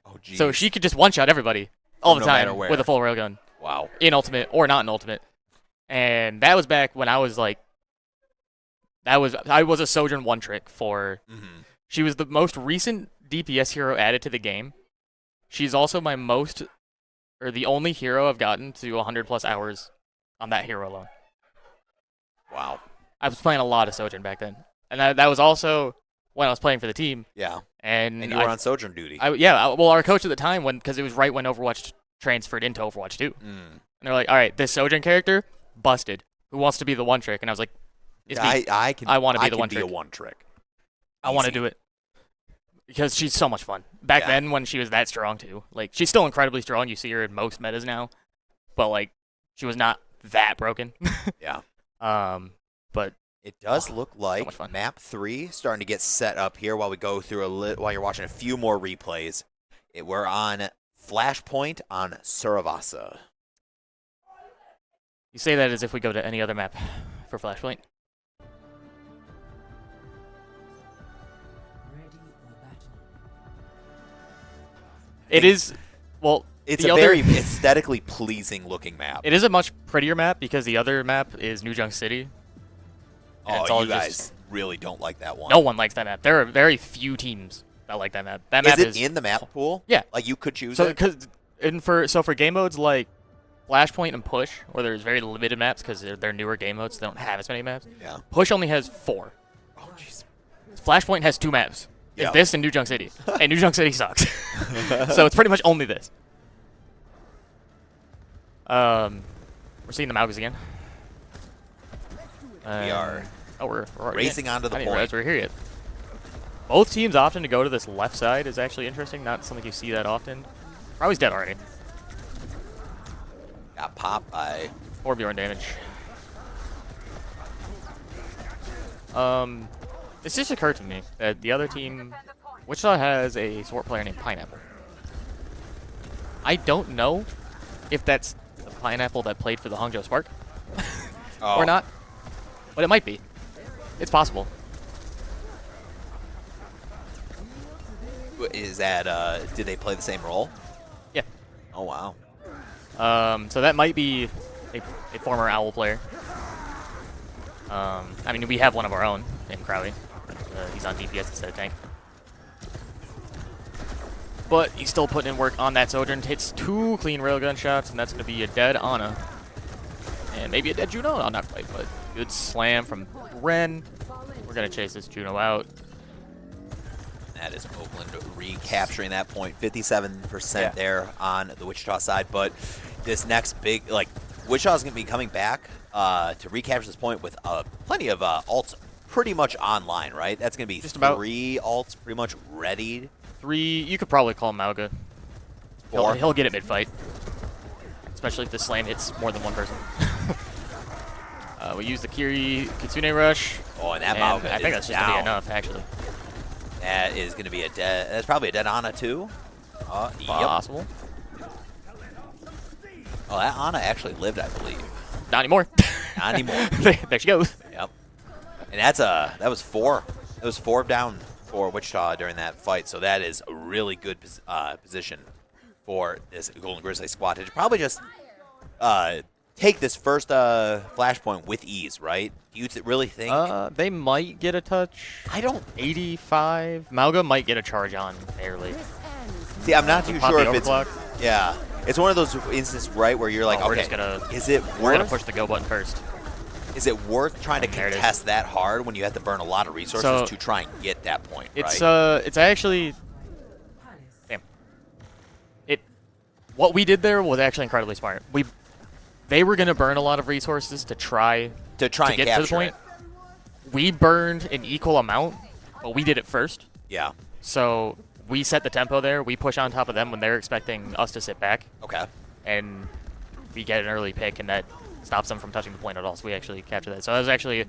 Oh, geez. So she could just one-shot everybody all the time with a full railgun. Wow. In Ultimate or not in Ultimate. And that was back when I was like... I was a Sojourn one-trick for... She was the most recent DPS hero added to the game. She's also the only hero I've gotten to 100-plus hours on that hero alone. Wow. I was playing a lot of Sojourn back then. And that was also... when I was playing for the team. Yeah. And you were on Sojourn duty. Well, our coach at the time, because it was right when Overwatch transferred into Overwatch 2. And they're like, all right, this Sojourn character, busted. Who wants to be the one trick? And I was like, it's me. I want to be the one trick. I one trick. I want to do it. Because she's so much fun. Back then, when she was that strong, too. Like, she's still incredibly strong. You see her in most metas now. But, like, she was not that broken. Yeah. But it does look like so map 3 starting to get set up here while we go through while you're watching a few more replays. We're on Flashpoint on Suravasa. You say that as if we go to any other map for Flashpoint. It is, well, it's a very aesthetically pleasing looking map. It is a much prettier map because the other map is New Junk City. Oh, you guys really don't like that one. No one likes that map. There are very few teams that like that map. That map is it in the map pool? Yeah. Like you could choose it? For game modes like Flashpoint and Push, where there's very limited maps because they're newer game modes, they don't have as many maps. Yeah. Push only has 4. Oh, jeez. Flashpoint has 2 maps. Yep. It's this and New Junk City. And New Junk City sucks. So it's pretty much only this. We're seeing the Maugas again. We are. Oh, we're racing onto the point. I didn't point. realize we're here yet. Both teams opting to go to this left side is actually interesting. Not something you see that often. Probably dead already. Got popped by 4 Bjorn damage. This just occurred to me that the other team, Wichita, has a support player named Pineapple. I don't know if that's the Pineapple that played for the Hangzhou Spark or not, but it might be. It's possible. Is that, did they play the same role? Yeah. Oh, wow. So that might be a former Owl player. I mean, we have one of our own named Crowley. He's on DPS instead of tank. But he's still putting in work on that Sojourn. Hits 2 clean railgun shots, and that's going to be a dead Ana. And maybe a dead Juno? No, not quite, but good slam from Ren. We're going to chase this Juno out. That is Oakland recapturing that point. 57% there on the Wichita side. But this next big, like, Wichita's going to be coming back to recapture this point with plenty of alts pretty much online, right? That's going to be just about 3 alts pretty much ready. 3, you could probably call Mauga. 4. He'll get it mid-fight. Especially if the slam hits more than one person. We use the Kiri Kitsune Rush. Oh, and that Mauga I think that's just going to be enough, actually. That is going to be a dead. That's probably a dead Ana too. Possible. Oh, that Ana actually lived, I believe. Not anymore. Not anymore. There she goes. Yep. And that was 4. It was 4 down for Wichita during that fight. So that is a really good position for this Golden Grizzly squad to probably just take this first flashpoint with ease, right? Do you really think? They might get a touch. I don't. 85. Mauga might get a charge on barely. See, I'm not too sure if it's. Overclock. Yeah, it's one of those instances, right, where you're like, we're okay, just gonna, is it we're gonna worth? push the go button first. Is it worth trying to contest that hard when you have to burn a lot of resources to try and get that point? It's right? It's actually. Damn. What we did there was actually incredibly smart. They were gonna burn a lot of resources to try and get to the point. We burned an equal amount, but we did it first. Yeah. So we set the tempo there. We push on top of them when they're expecting us to sit back. Okay. And we get an early pick, and that stops them from touching the point at all. So we actually capture that. So that was actually a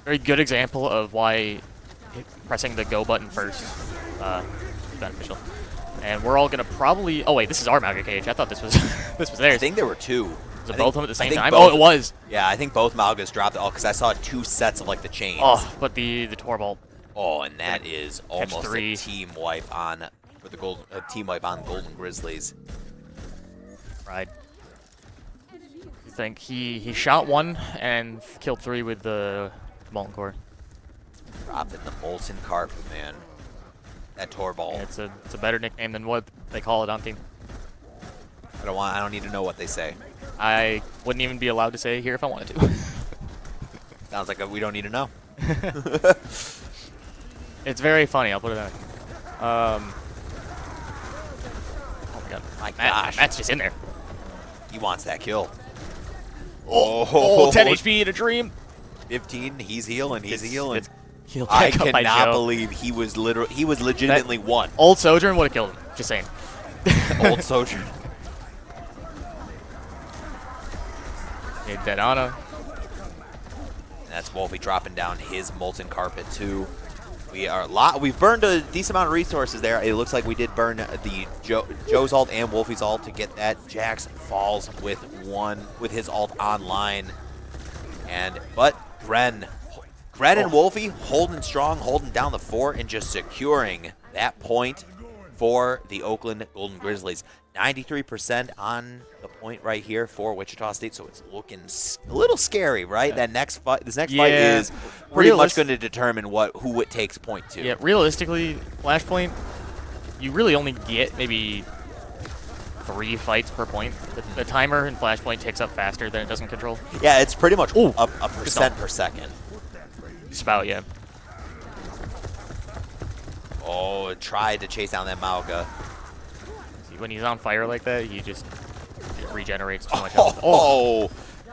very good example of why pressing the go button first is beneficial. And we're all gonna probably. Oh wait, this is our Mauga cage. I thought this was this was theirs. I think there were 2. Was it both of them at the same time? Both, Oh, it was. Yeah, I think both Maugas dropped it all because I saw 2 sets of like the chains. Oh, but the Torball. Oh, and that is almost 3. a team wipe on for the team wipe on Golden Grizzlies. Right. You think he shot 1 and killed 3 with the Molten Core. Dropping the Molten Carpet, man. That Torball. Yeah, it's a better nickname than what they call it on team. I don't need to know what they say. I wouldn't even be allowed to say it here if I wanted to. Sounds like we don't need to know. It's very funny, I'll put it that way. Oh my god. My gosh. Matt's just in there. He wants that kill. Oh, 10 HP in a dream. 15, he's healing, he's healing. I cannot believe he was legitimately one. Old Sojourn would have killed him, just saying. Old Sojourn. Made dead Ana. That's Wolfie dropping down his Molten Carpet too. We've burned a decent amount of resources there. It looks like we did burn the Joe's ult and Wolfie's ult to get that. Jax falls with his ult online. But Gren and Wolfie holding strong, holding down the fort and just securing that point for the Oakland Golden Grizzlies. 93% on the point right here for Wichita State, so it's looking a little scary, right? Yeah. This next fight is pretty much going to determine who it takes point to. Yeah, realistically, Flashpoint, you really only get maybe 3 fights per point. The timer in Flashpoint takes up faster than it does in Control. Yeah, it's pretty much a percent per second. Spout, yeah. Oh, it tried to chase down that Mauga. See, when he's on fire like that, he just regenerates too much. Oh,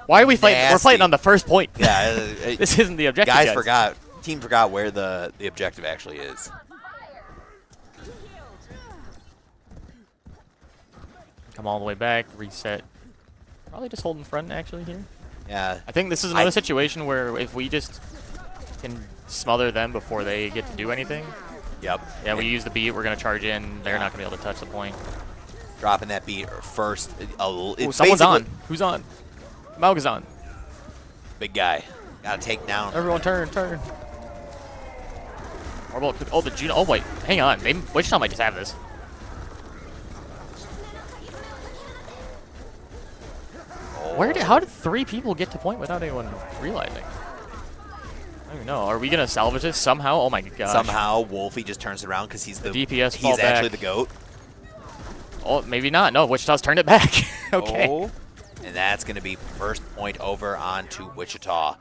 why are we fighting? nasty. We're fighting on the first point. Yeah, This isn't the objective, guys. Team forgot where the objective actually is. Come all the way back, reset. Probably just hold in front, actually, here. Yeah. I think this is another situation where if we just can smother them before they get to do anything. Yep. Yeah, we use the beat, we're going to charge in. They're not going to be able to touch the point. Dropping that beat first. Ooh, someone's on. Who's on? Mauga's on. Big guy. Got to take down. Everyone turn. Oh, the Juno. Oh, wait. Hang on. Wichita might just have this. How did 3 people get to point without anyone realizing? I don't even know. Are we going to salvage this somehow? Oh my gosh. Somehow Wolfie just turns it around because he's the DPS he's fall actually back. the GOAT. Oh, maybe not. No, Wichita's turned it back. Okay. Oh, and that's going to be first point over onto Wichita.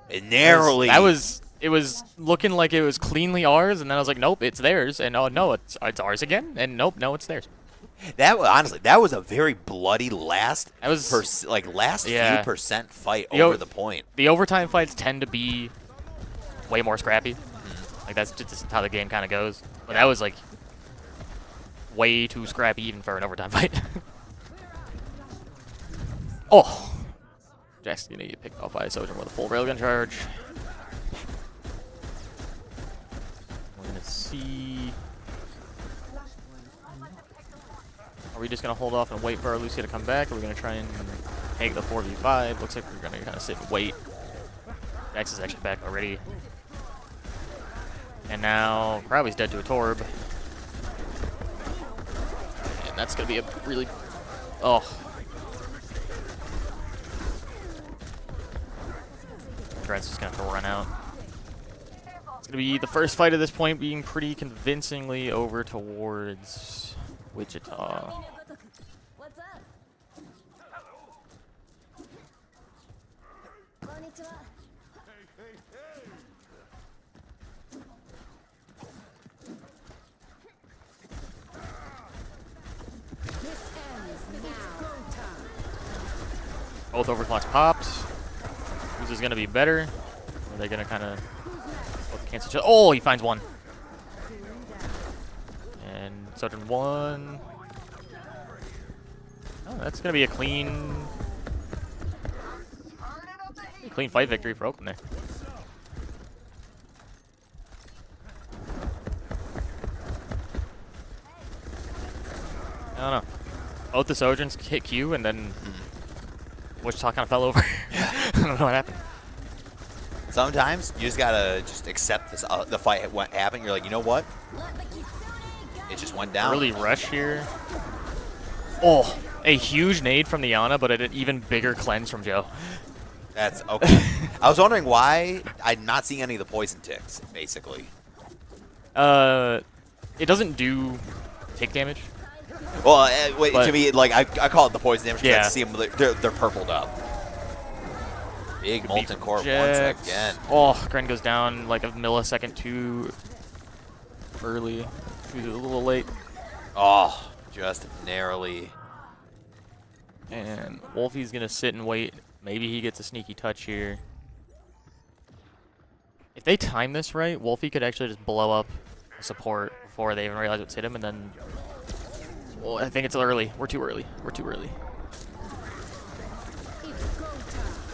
It narrowly. It was looking like it was cleanly ours, and then I was like, nope, it's theirs. And oh no, it's ours again. And nope, no, it's theirs. Honestly, that was a very bloody last yeah. few percent fight over the point. The overtime fights tend to be way more scrappy. Like that's just how the game kind of goes. But that was like way too scrappy even for an overtime fight. Oh, Jack's gonna get picked off by a Sojourn with a full railgun charge. We're gonna see. Are we just going to hold off and wait for our Lucia to come back? Or are we going to try and take the 4v5? Looks like we're going to kind of sit and wait. Jax is actually back already. And now Crowley's dead to a Torb. And that's going to be a really... Oh. Dred's just going to have to run out. It's going to be the first fight at this point being pretty convincingly over towards Wichita. What's up? Konnichiwa. Both overclocks popped. Whose is going to be better? Or are they going to kind of cancel each other? Oh, he finds one. And Sojourn 1. Oh, that's going to be a clean fight victory for Oakland there. I don't know. Both the Sojourns hit Q and then Wichita kind of fell over. Yeah. I don't know what happened. Sometimes you just gotta accept this. The fight happened. You're like, you know what? It just went down. Early rush here. Oh, a huge nade from the Ana, but an even bigger cleanse from Joe. That's okay. I was wondering why I'm not seeing any of the poison ticks, basically. It doesn't do tick damage. Well, to me, like I call it the poison damage because Yeah. I see them. They're purpled up. Big molten core once again. Oh, Gren goes down like a millisecond too early. He was a little late. Oh, just narrowly. And Wolfie's gonna sit and wait. Maybe he gets a sneaky touch here. If they time this right, Wolfie could actually just blow up a support before they even realize what's hit him, and then... Well, I think it's early. We're too early. We're too early.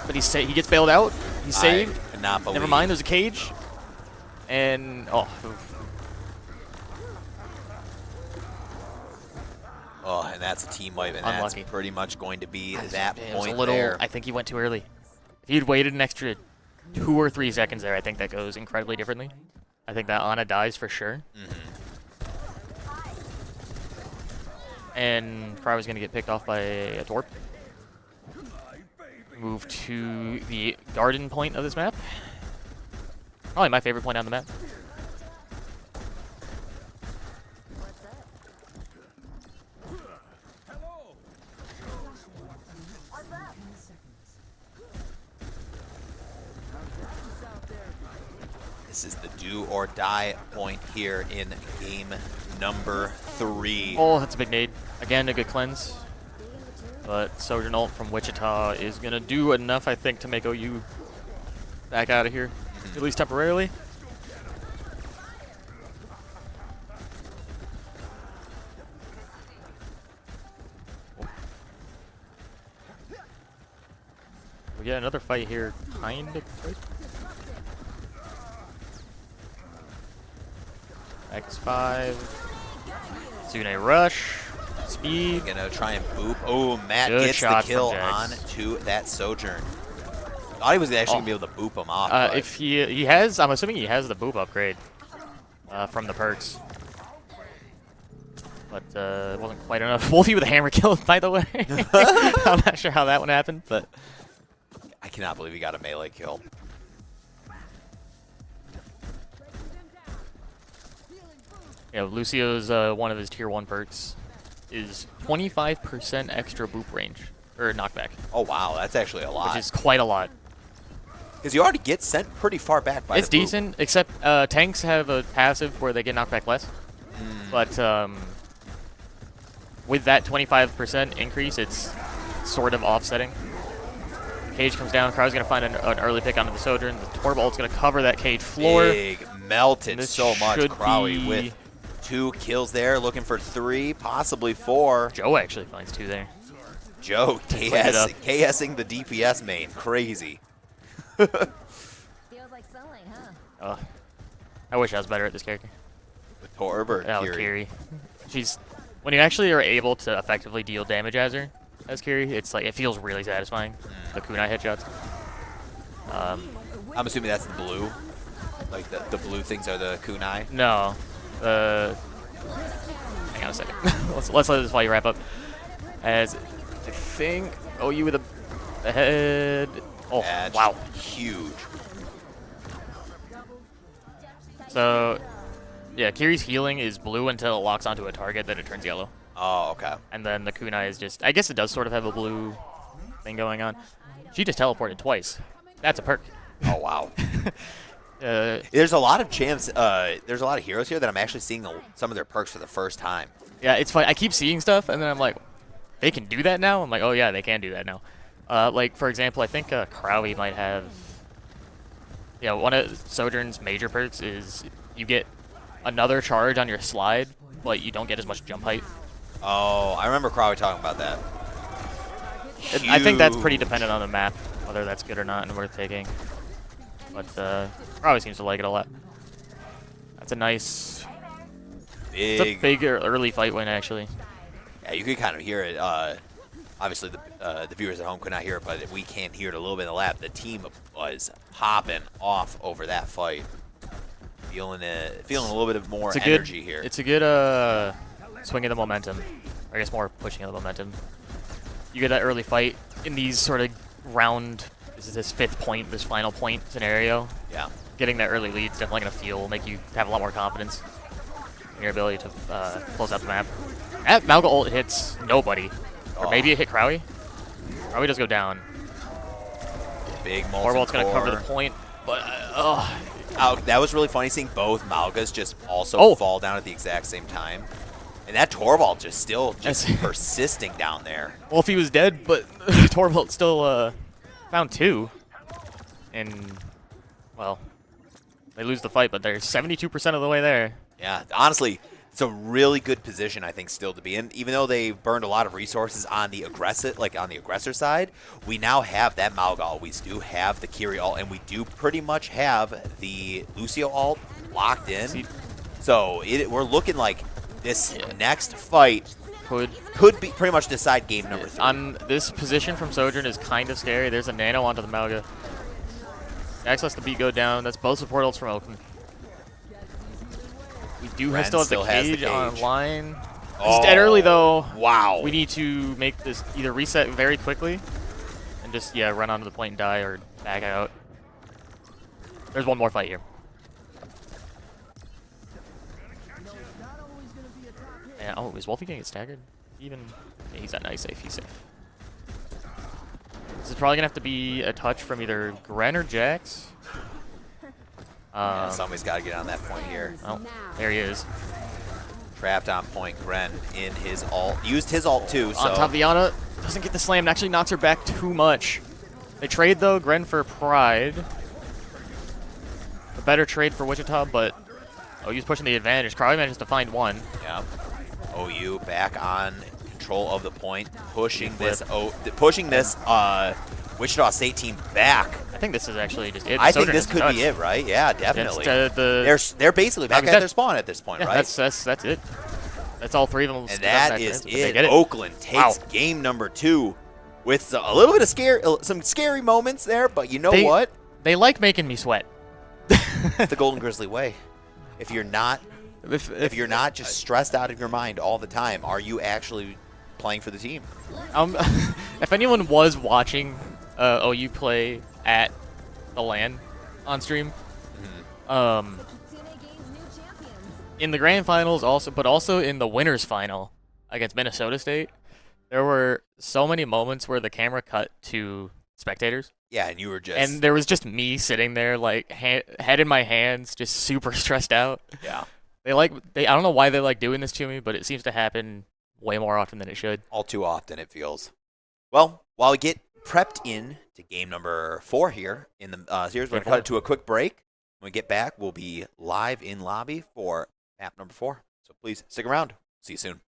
but he gets bailed out. He's saved. I cannot believe. Never mind, there's a cage. And, oh. Oh, and that's a team wipe, and Unlucky. that's pretty much going to be that It was point a little, there. I think he went too early. If he'd waited an extra 2 or 3 seconds there, I think that goes incredibly differently. I think that Ana dies for sure. And Crowley's going to get picked off by a Torp. Move to the garden point of this map. Probably my favorite point on the map. What's up? What's up? This is the do or die point here in game number 3. Oh, that's a big nade. Again, a good cleanse. But Sojourn ult from Wichita is going to do enough, I think, to make OU back out of here, at least temporarily. We get another fight here, kind of. X5. Sune rush. Speed. Gonna try and boop. Oh, Matt Good gets the shot kill from on Jax. to that Sojourn. Thought he was actually gonna be able to boop him off. but If he has, I'm assuming he has the boop upgrade from the perks. But it wasn't quite enough. Wolfie with a hammer kill, by the way. I'm not sure how that one happened, but I cannot believe he got a melee kill. yeah, Lucio's one of his tier 1 perks is 25% extra boop range or knockback, Oh wow, that's actually a lot. which is quite a lot. Because you already get sent pretty far back by It's the boop. decent, except tanks have a passive where they get knocked back less. But with that 25% increase, it's sort of offsetting. Cage comes down. Crow's going to find an early pick onto the Sojourn. The Torb ult's going to cover that cage floor. Big melted This so much. should Crowley be- with 2 kills there, looking for 3, possibly 4. Joe actually finds 2 there. Joe Clean it up. KSing the DPS main. Crazy. Feels like selling, huh? I wish I was better at this character. With Torb or Oh, Kiri? Kiri. She's when you actually are able to effectively deal damage as her, as Kiri, it's like it feels really satisfying. The kunai headshots. I'm assuming that's the blue. Like the blue things are the kunai. No. Hang on a second. let's let this while you wrap up. As I think OU with a head. Oh, That's wow. huge. So, yeah, Kiri's healing is blue until it locks onto a target, then it turns yellow. Oh, okay. And then the kunai is just, I guess it does sort of have a blue thing going on. She just teleported twice. That's a perk. Oh, wow. Uh, There's a lot of champs. There's a lot of heroes here that I'm actually seeing some of their perks for the first time. yeah, it's fun. I keep seeing stuff, and then I'm like, they can do that now? I'm like, oh yeah, they can do that now. Like, for example, I think Crowley might have... Yeah, one of Sojourn's major perks is you get another charge on your slide, but you don't get as much jump height. Oh, I remember Crowley talking about that. I think that's pretty Huge. dependent on the map, whether that's good or not and worth taking. But Crowley seems to like it a lot. That's a nice... It's a big early fight win, actually. Yeah, you could kind of hear it. Obviously, the viewers at home could not hear it, but we can hear it a little bit in the lab. The team was popping off over that fight. Feeling a little bit of more energy here. It's a good swing of the momentum. Or I guess more pushing of the momentum. You get that early fight in these sort of round, this fifth point, this final point scenario. Yeah. Getting that early lead is definitely going to make you have a lot more confidence in your ability to close out the map. At Malga ult hits nobody. Or maybe it hit Crowley. Crowley does go down. Big molten Orwell's going to cover the core. point, but That was really funny seeing both Malgas just also fall down at the exact same time. And that Torvald just still persisting down there. well, if he was dead, but Torvald still found 2. And, well, they lose the fight, but they're 72% of the way there. Yeah, honestly, It's a really good position, I think, still to be in. Even though they burned a lot of resources on the aggressor side, we now have that Mauga ult. We do have the Kiri ult, and we do pretty much have the Lucio ult locked in. So we're looking like this next fight could be pretty much decide game number 3. On this position from Sojourn is kind of scary. There's a nano onto the Mauga. Jax lets the beat go down. That's both support ults from Oakland. We do still have the cage online. It's dead early though. Wow. We need to make this either reset very quickly and just run onto the point and die, or back out. There's one more fight here. Yeah, oh, is Wolfie gonna get staggered? Even he's at nice safe. He's safe. This is probably gonna have to be a touch from either Gren or Jax. Somebody's got to get on that point here. Oh, there he is. Trapped on point. Gren in his ult. Used his ult too. So. On top, Viana doesn't get the slam and actually knocks her back too much. They trade though, Gren for Pride. A better trade for Wichita, but OU's pushing the advantage. Crowley manages to find one. Yeah. OU back on control of the point, pushing this Wichita State team back. I think this is actually just it. I think this could be it, right? Yeah, definitely. They're basically back at their spawn at this point, right? That's it. That's all three of them. And that is it. Oakland takes game number 2 with a little bit of some scary moments there, but you know what? They like making me sweat. It's the Golden Grizzly way. If you're not just stressed out of your mind all the time, are you actually playing for the team? If anyone was watching OU play at the LAN on stream, in the grand finals also, but also in the winners final against Minnesota State, there were so many moments where the camera cut to spectators. Yeah, and you were just... And there was just me sitting there, like, head in my hands, just super stressed out. Yeah. I don't know why they like doing this to me, but it seems to happen way more often than it should. All too often, it feels. Well, while we get prepped in to game number 4 here in the series, we're going to cut it to a quick break. When we get back, we'll be live in lobby for map number 4. So please stick around. See you soon.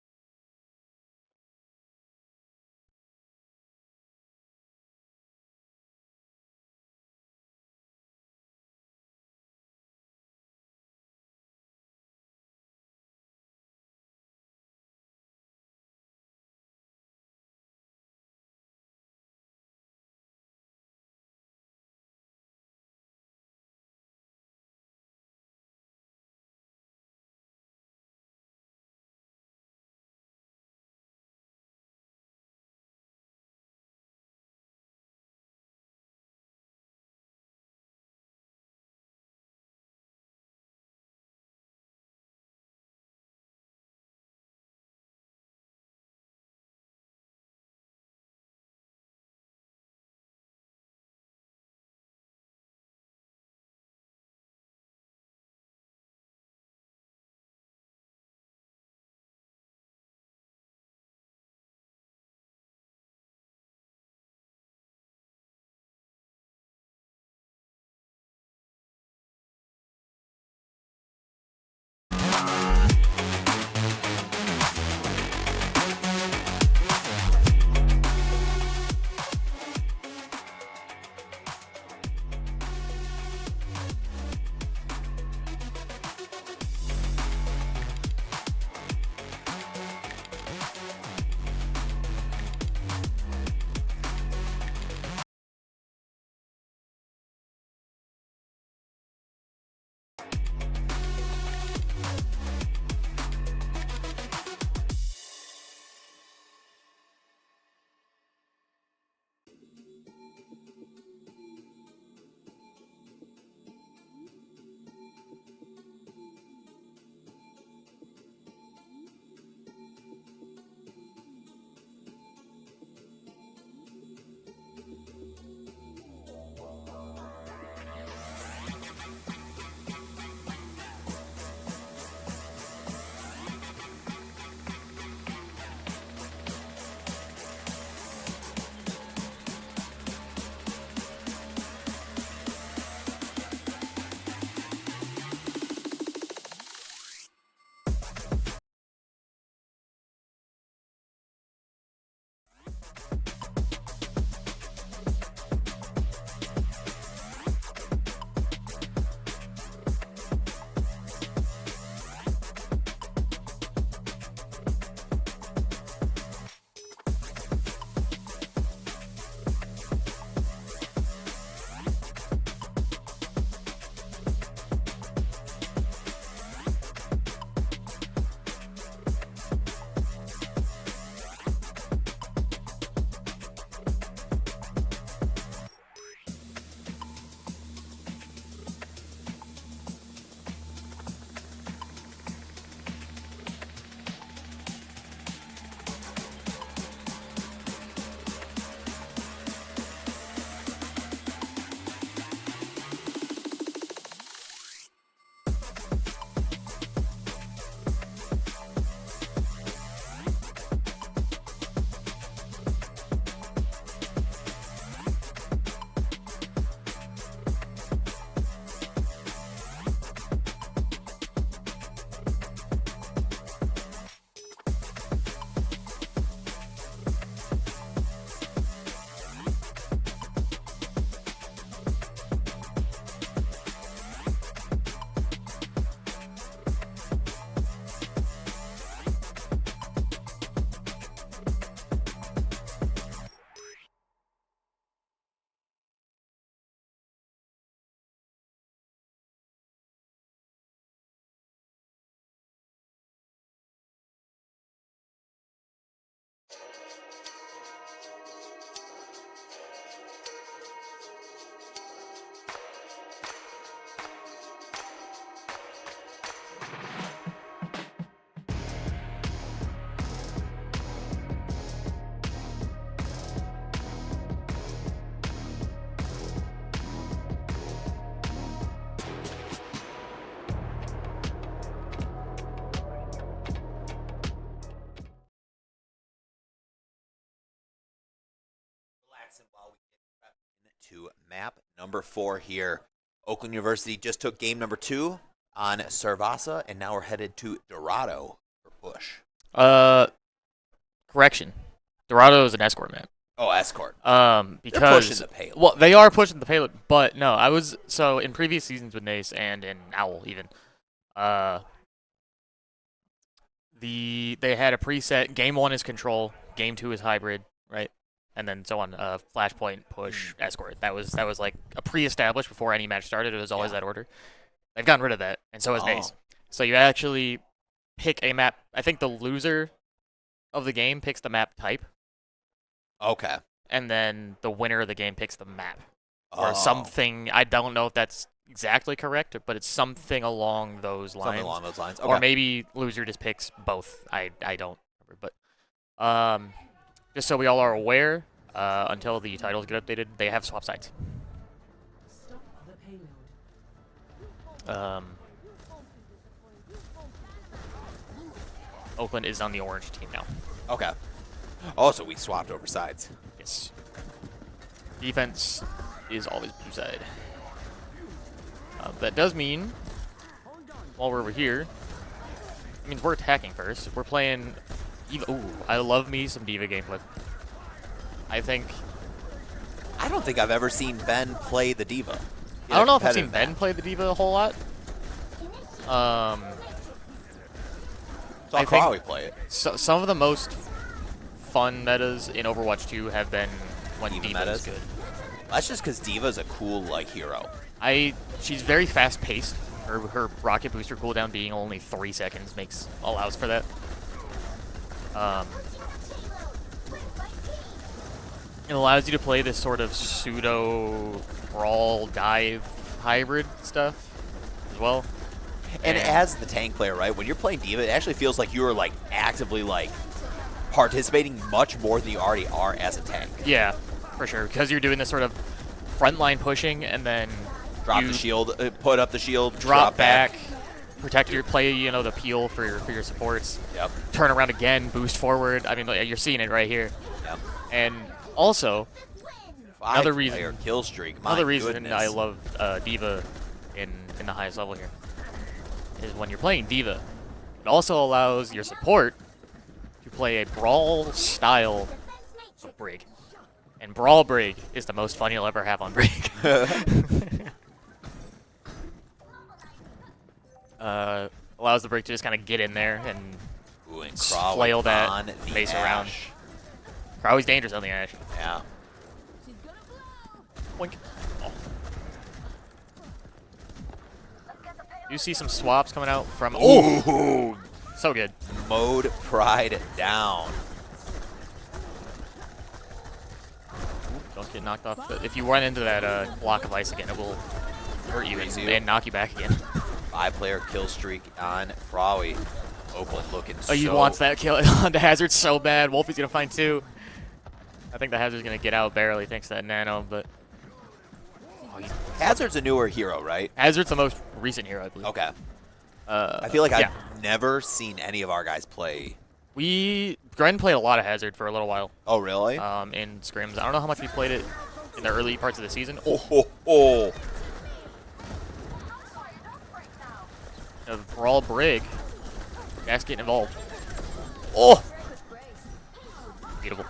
While we get to map number 4 here. Oakland University just took game number 2 on Cervasa, and now we're headed to Dorado for push. Correction. Dorado is an escort map. Oh, escort. Because they're pushing the payload. Well, they are pushing the payload, but no, so in previous seasons with NACE and in Owl even, they had a preset. Game 1 is control, game 2 is hybrid, right? And then so on. Flashpoint, push, escort. That was like a pre-established before any match started. It was always that order. They've gotten rid of that, and so has NACE. So you actually pick a map. I think the loser of the game picks the map type. Okay. And then the winner of the game picks the map. Or something. I don't know if that's exactly correct, but it's something along those lines. Something along those lines. Okay. Or maybe loser just picks both. I don't remember. But just so we all are aware, until the titles get updated, they have swap sides. Oakland is on the orange team now. Okay. Oh, so we swapped over sides. Yes. Defense is always blue side. That does mean, while we're over here, it means we're attacking first. We're playing Diva. Ooh, I love me some Diva gameplay. I don't think I've ever seen Ben play the Diva. I don't know if I've seen Ben play the Diva a whole lot. Saw Crawley play it. So, some of the most fun metas in Overwatch 2 have been when Diva is good. That's just because Diva's a cool hero. She's very fast paced. Her rocket booster cooldown being only 3 seconds allows for that. It allows you to play this sort of pseudo brawl dive hybrid stuff as well. And as the tank player, right, when you're playing Diva, it actually feels like you're actively participating much more than you already are as a tank. Yeah, for sure, because you're doing this sort of frontline pushing and then drop the shield, put up the shield, drop back, protect play the peel for your supports. Yep. Turn around again, boost forward. I mean, you're seeing it right here. Yep. And also, another reason kill streak. Another reason I love Diva in the highest level here is when you're playing Diva, it also allows your support to play a brawl style of Brig. And Brawl Brig is the most fun you'll ever have on Brig. Allows the Brig to just kind of get in there and flail that base around. Crowley's dangerous on the Ash. Yeah. Boink. Oh. You see some swaps coming out from... Ooh! So good. Mode Pride down. Don't get knocked off. But if you run into that block of ice again, it will hurt you and knock you back again. 5-player kill streak on Crawley. Oakland looking so... Oh, he wants that kill on the Hazard so bad. Wolfie's going to find 2. I think the Hazard's going to get out barely thanks to that nano, but... Hazard's a newer hero, right? Hazard's the most recent hero, I believe. Okay. I feel like I've never seen any of our guys play. Gren played a lot of Hazard for a little while. Oh, really? In scrims. I don't know how much we played it in the early parts of the season. Oh. Brawl Brig. Jack's getting involved. Oh! Beautiful.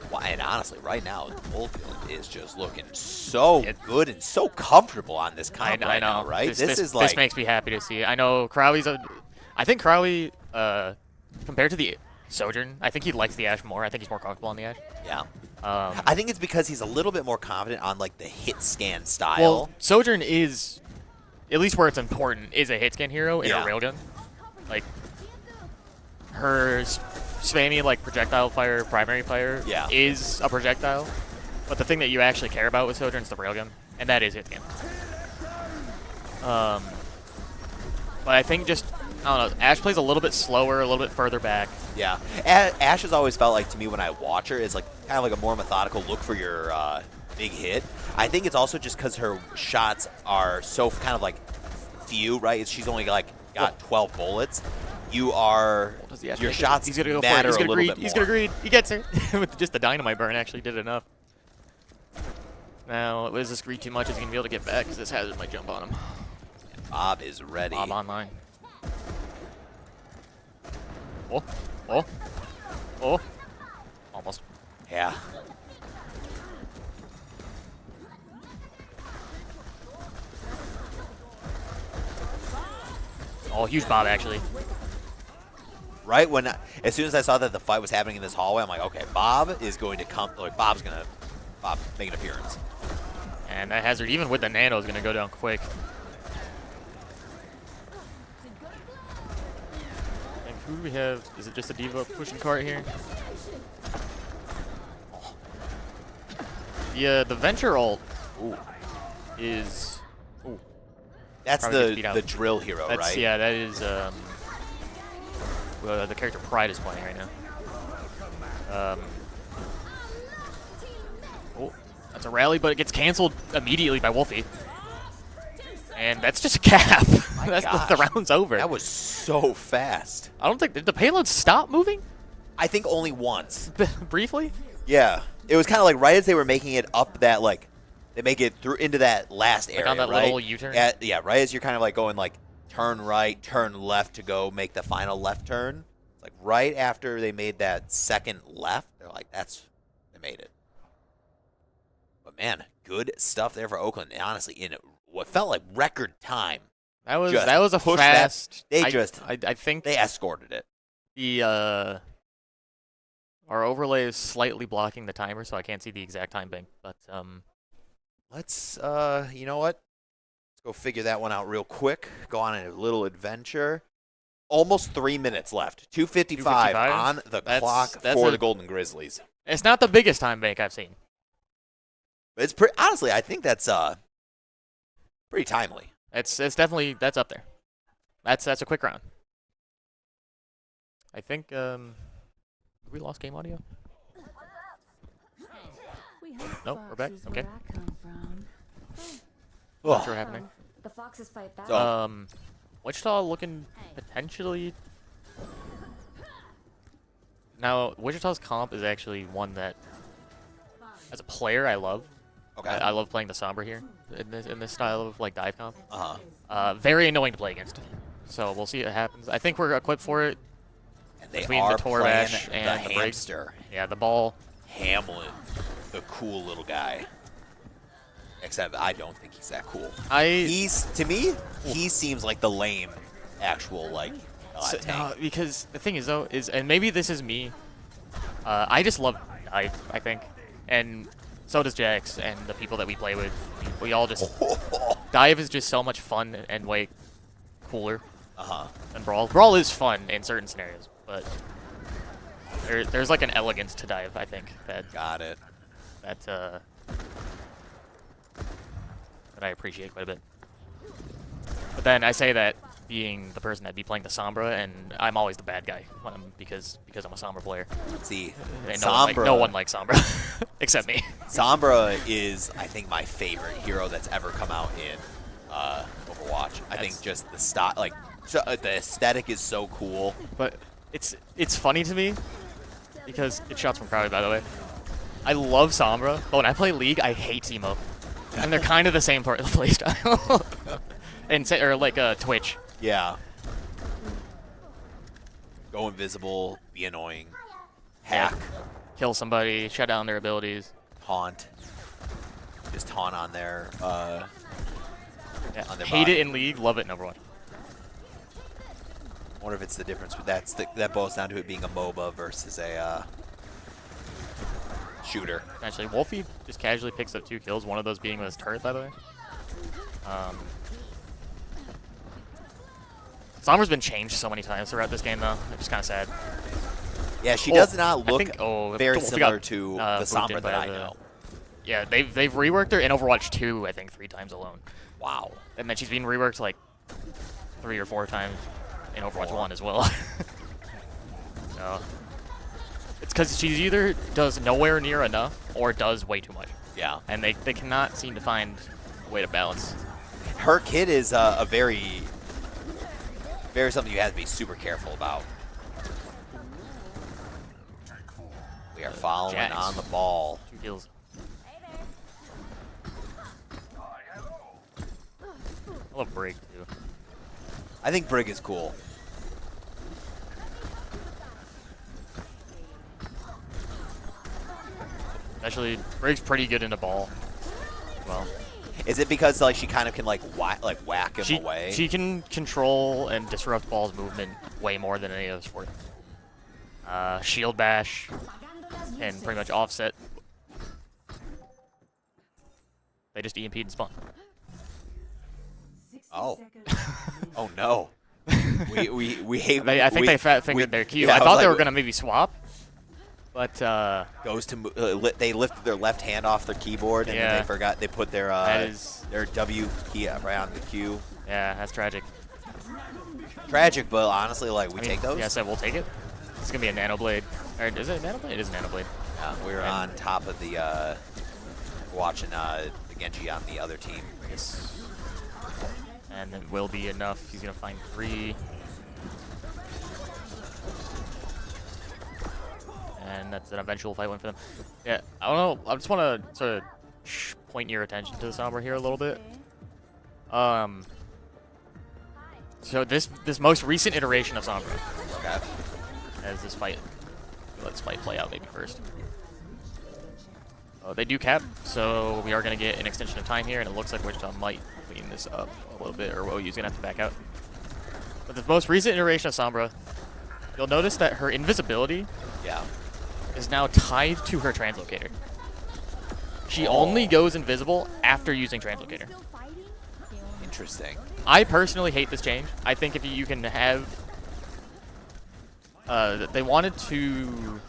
Well, and honestly, right now, Oakland is just looking so good and so comfortable on this comp right now, right? This makes me happy to see. I know Crowley's I think Crowley, compared to the Sojourn, I think he likes the Ash more. I think he's more comfortable on the Ash. Yeah. I think it's because he's a little bit more confident on the hit scan style. Well, Sojourn is, at least where it's important, is a hit scan hero in a railgun. Her spammy like projectile fire, primary fire is a projectile, but the thing that you actually care about with Sojourn's the railgun, and that is hit game. But I think just, I don't know, Ashe plays a little bit slower, a little bit further back. Yeah. Ashe has always felt like, to me, when I watch her, is like kind of like a more methodical look for your big hit. I think it's also just because her shots are so kind of like few, right? She's only like got 12 bullets. You are, your shots he's gonna go matter for it. a little bit more. He's gonna greed. He gets it. With just the dynamite burn actually did enough. Now, is this greed too much? Is he gonna be able to get back? Because this hazard might jump on him. Bob is ready. Bob online. Oh, oh, oh. Almost. Yeah. Oh, huge Bob actually. Right when, as soon as I saw that the fight was happening in this hallway, I'm like, okay, Bob is going to come. Like, Bob make an appearance. And that hazard, even with the nano, is going to go down quick. And who do we have? Is it just a D.Va pushing cart here? Oh. Yeah, the Venture ult is. Ooh. That's the drill hero, right? Yeah, that is the character Pride is playing right now. Oh, that's a rally, but it gets canceled immediately by Wolfie. And that's just a cap. The round's over. That was so fast. I don't think, did the payload stop moving? I think only once. Briefly? Yeah. It was kind of like right as they were making it up that, like, they make it through into that last area, on that right? little U-turn? Yeah, right as you're kind of like going like turn right, turn left to go make the final left turn. It's like right after they made that second left, they're like, they made it. But man, good stuff there for Oakland. And honestly, in what felt like record time. That was a fast. I think they escorted it. The our overlay is slightly blocking the timer, so I can't see the exact time bank. But let's you know what? Let's go figure that one out real quick. Go on a little adventure. Almost 3 minutes left. 2:55 on the clock for the Golden Grizzlies. It's not the biggest time bank I've seen. It's pretty. Honestly, I think that's pretty timely. It's definitely, that's up there. That's a quick round. I think we lost game audio. Nope, we're back. Okay. Not sure what happening. The foxes fight back. Wichita looking potentially. Now, Wichita's comp is actually one that, as a player, I love. Okay. I love playing the Sombra here in this style of like dive comp. Very annoying to play against. So we'll see what happens. I think we're equipped for it. And they between are the Tor playing Bash the and the hamster. Yeah, the ball. Hamlin, the cool little guy. Except I don't think he's that cool. To me, he seems like the lame, actual like. Tank. Because the thing is though and maybe this is me. I just love dive. I think, and so does Jax and the people that we play with. We all just dive is just so much fun and way cooler than brawl. Brawl is fun in certain scenarios, but there's like an elegance to dive. I think that got it. That I appreciate quite a bit. But then I say that being the person that'd be playing the Sombra, and I'm always the bad guy when because I'm a Sombra player. See, and Sombra, no one likes Sombra except me. Sombra is, I think, my favorite hero that's ever come out in Overwatch. I think just the style, like the aesthetic is so cool. But it's funny to me because it's shots from Crowley, by the way. I love Sombra, but when I play League, I hate Teemo, and they're kind of the same part of the playstyle. Or like Twitch. Yeah. Go invisible, be annoying, hack, kill somebody, shut down their abilities, taunt, just taunt on their. On their hate body. it in League, love it in Overwatch. I wonder if it's the difference. That boils down to it being a MOBA versus a shooter. Actually, Wolfie just casually picks up 2 kills. One of those being with his turret, by the way. Sombra's been changed so many times throughout this game, though. It's just kind of sad. Yeah, she does not look very we similar got, to the booped in Sombra by that I the- know. Yeah, they've reworked her in Overwatch 2, I think, 3 times alone. Wow. And then she's been reworked like 3 or 4 times in Overwatch 1 as well. So it's because she either does nowhere near enough or does way too much. Yeah. And they cannot seem to find a way to balance. Her kid is a very something you have to be super careful about. We are following Jax. on the ball. 2 kills. I love Brig too. I think Brig is cool. Especially, Brig's pretty good in the ball. Well, Is it because like she kind of can like whack him away? she can control and disrupt ball's movement way more than any other sport. Shield bash and pretty much offset. They just EMP'd and spun. Oh. Oh no. we hate. I think they fat fingered their cue. Yeah, I was thought like, they were gonna maybe swap, but goes to they lifted their left hand off their keyboard and then Yeah. they forgot they put their that is W key right on the Q. yeah, that's tragic. Tragic, but honestly, like we I mean, take those. Yes, I will take it. It's gonna be a nano blade. Or is it a nano blade? It is a nano blade. Yeah, we're on top of the watching the Genji on the other team. Yes. And it will be enough. He's gonna find 3. And that's an eventual fight win for them. Yeah, I don't know. I just want to sort of point your attention to the Sombra here a little bit. So this most recent iteration of Sombra, Okay. as this fight, let's fight play out maybe first. They do cap, so we are going to get an extension of time here, and it looks like Wichita might clean this up a little bit, or OU's going to have to back out. But the most recent iteration of Sombra, you'll notice that her invisibility Yeah. is now tied to her translocator. She only goes invisible after using translocator. Interesting. I personally hate this change. I think if you can have... they wanted to...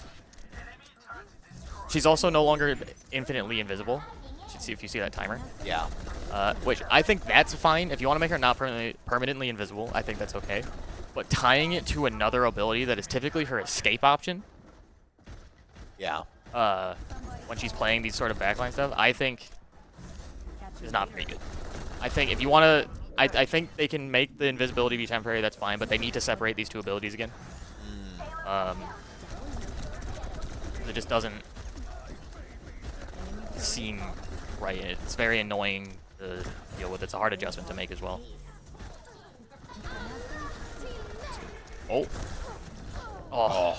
She's also no longer infinitely invisible. If you see that timer. Yeah. Which I think that's fine. If you want to make her not permanently invisible, I think that's okay. But tying it to another ability that is typically her escape option, Yeah. when she's playing these sort of backline stuff, I think is not very good. I think if you want to, I think they can make the invisibility be temporary, that's fine, but they need to separate these 2 abilities again. It just doesn't seem right. It's very annoying to deal with. It's a hard adjustment to make as well. Oh.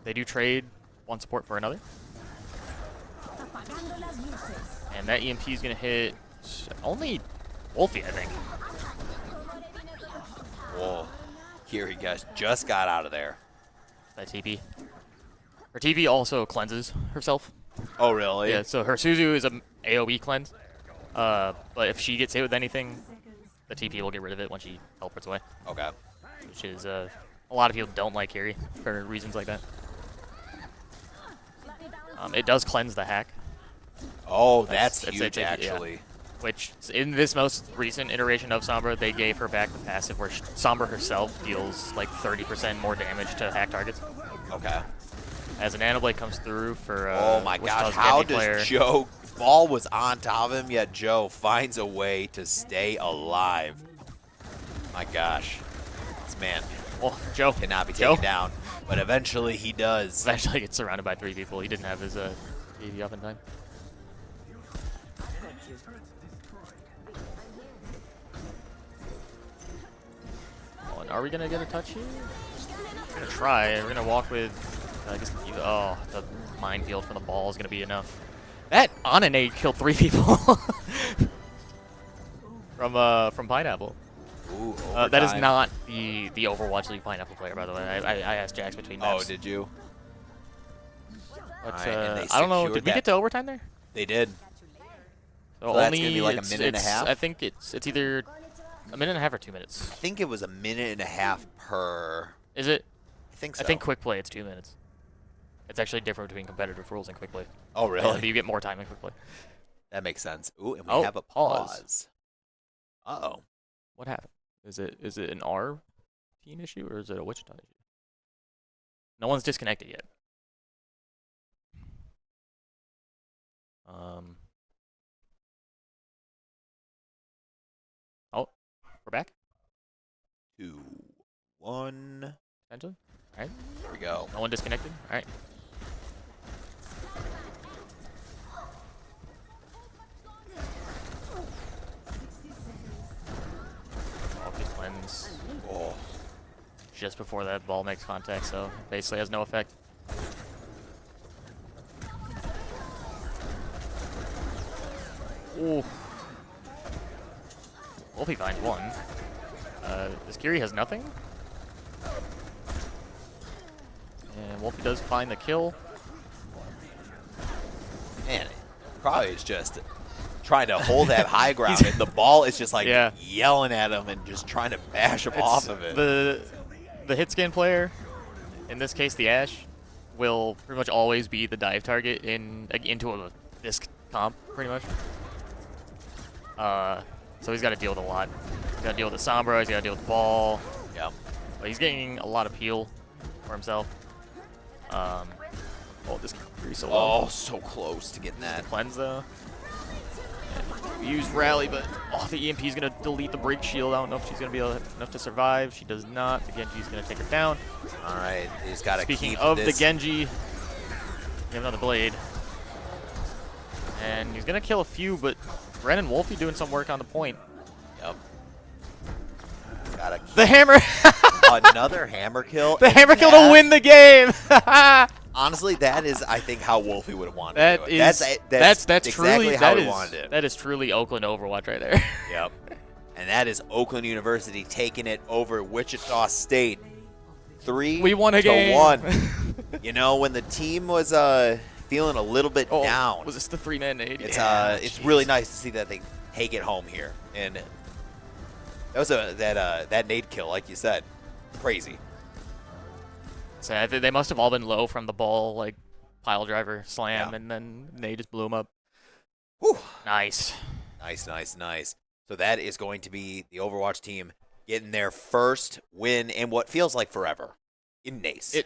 They do trade one support for another. And that EMP is going to hit only Wolfie, I think. Whoa. Here he just got out of there. That TP. Her TP also cleanses herself. Oh, really? Yeah, so her Suzu is an AoE cleanse. But if she gets hit with anything, the TP will get rid of it when she teleports away. Okay. Which is, a lot of people don't like Carry for reasons like that. It does cleanse the hack. Oh, that's It's huge, yeah. actually. Which, in this most recent iteration of Sombra, they gave her back the passive where Sombra herself deals like 30% more damage to hack targets. Okay. As an Nanoblade comes through for Oh my gosh, Wichita's how Genji player. does Joe... Ball was on top of him, yet Joe finds a way to stay alive. My gosh. This man Oh, Joe cannot be Joe taken down, but eventually he does. eventually gets surrounded by 3 people. He didn't have his AV up in time. Oh, and are we gonna get a touch here? We're gonna try. We're gonna walk with. I guess. The minefield from the ball is gonna be enough. That Anane killed 3 people from Pineapple. Ooh, That is overtime. not the Overwatch League Pineapple player, by the way. I asked Jax between Oh, maps. did you? But, Alright, and they I don't know. secured Did we that. get to overtime there? They did. So that's only gonna be like a it's- minute and a it's- half? I think it's either a minute and a half or 2 minutes. I think it was a minute and a half per... Is it? think so. I think quick play, it's 2 minutes. It's actually different between competitive rules and quick play. Oh, really? You get more time in quick play. That makes sense. Ooh, and we Oh, have a pause. pause. Uh-oh. What happened? Is it an our team issue or is it a Wichita issue? No one's disconnected yet. Oh, we're back. 2, 1. Potentially. All right. Here we go. No one disconnected. All right. Focus cleanse. Oh. Just before that ball makes contact, so basically has no effect. Ooh. Wolfie finds one. This Kiri has nothing. And Wolfie does find the kill. Man, probably is just trying to hold that high ground, and the ball is just like yelling at him and just trying to bash him off of it. The hit scan player, in this case the Ashe, will pretty much always be the dive target into this comp, pretty much. So he's got to deal with a lot. He's got to deal with the Sombra, he's got to deal with the ball. Yep. But he's getting a lot of peel for himself. Oh, this Kiri's so low. Oh, so close to getting that. Cleanse though. We used rally, but the EMP is gonna delete the break shield. I don't know if she's gonna be enough to survive. She does not. The Genji's gonna take her down. All right, he's got to keep Speaking of this. the Genji, we have another blade, and he's gonna kill a few, but Ren and Wolfie doing some work on the point. Yep. Gotta keep The hammer. another hammer kill. The and hammer kill that- to win the game. Honestly, that is, I think, how Wolfie would have wanted That to do it. is that's exactly truly how he wanted it. that is truly Oakland Overwatch right there. Yep. And that is Oakland University taking it over Wichita State. 3 We won a to game. 1. You know, when the team was feeling a little bit down, Was this the 3-man nade? it's Yeah, it's jeez. really nice to see that they take it home here. And that was that nade kill, like you said, crazy. So I think they must have all been low from the ball, like pile driver slam, Yeah. and then they just blew him up. Whew. Nice. Nice. So that is going to be the Overwatch team getting their first win in what feels like forever in NACE.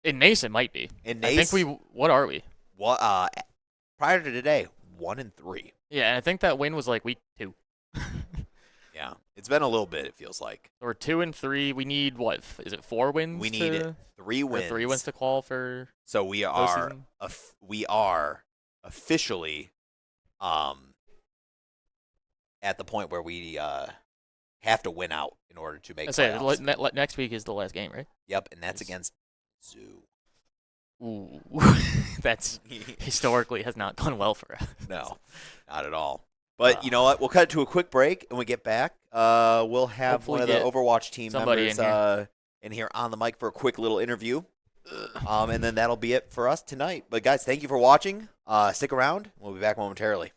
In NACE, it might be. In I NACE, think what are we? what prior to today, 1-3. Yeah, and I think that win was like week 2. Yeah, it's been a little bit. It feels like So we're 2-3. We need what? Is it 4 wins? we need 3 wins. 3 wins to qual for. So we are postseason? we are officially at the point where we have to win out in order to make I say playoffs. next week is the last game, right? Yep, and that's against Zoo. Ooh, that's historically has not gone well for us. No, not at all. But you know what? We'll cut to a quick break, and when we get back, we'll have Hopefully one of the get Overwatch team somebody members in here on the mic for a quick little interview. And then that'll be it for us tonight. But guys, thank you for watching. Stick around. We'll be back momentarily.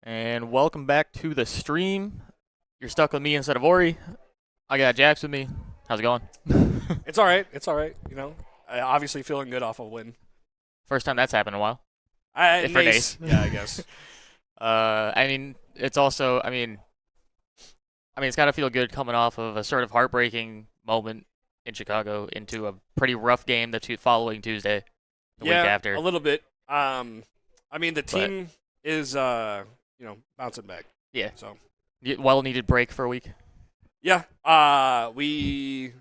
And welcome back to the stream. You're stuck with me instead of Ori. I got Jax with me. How's it going? It's all right. It's all right. You know, obviously feeling good off a win. First time that's happened in a while. For NACE. Yeah, I guess. I mean, it's also, I mean, it's got to feel good coming off of a sort of heartbreaking moment in Chicago into a pretty rough game the following Tuesday, the week after. A little bit. I mean, the team is, bouncing back. Yeah. So. Well-needed break for a week. Yeah. We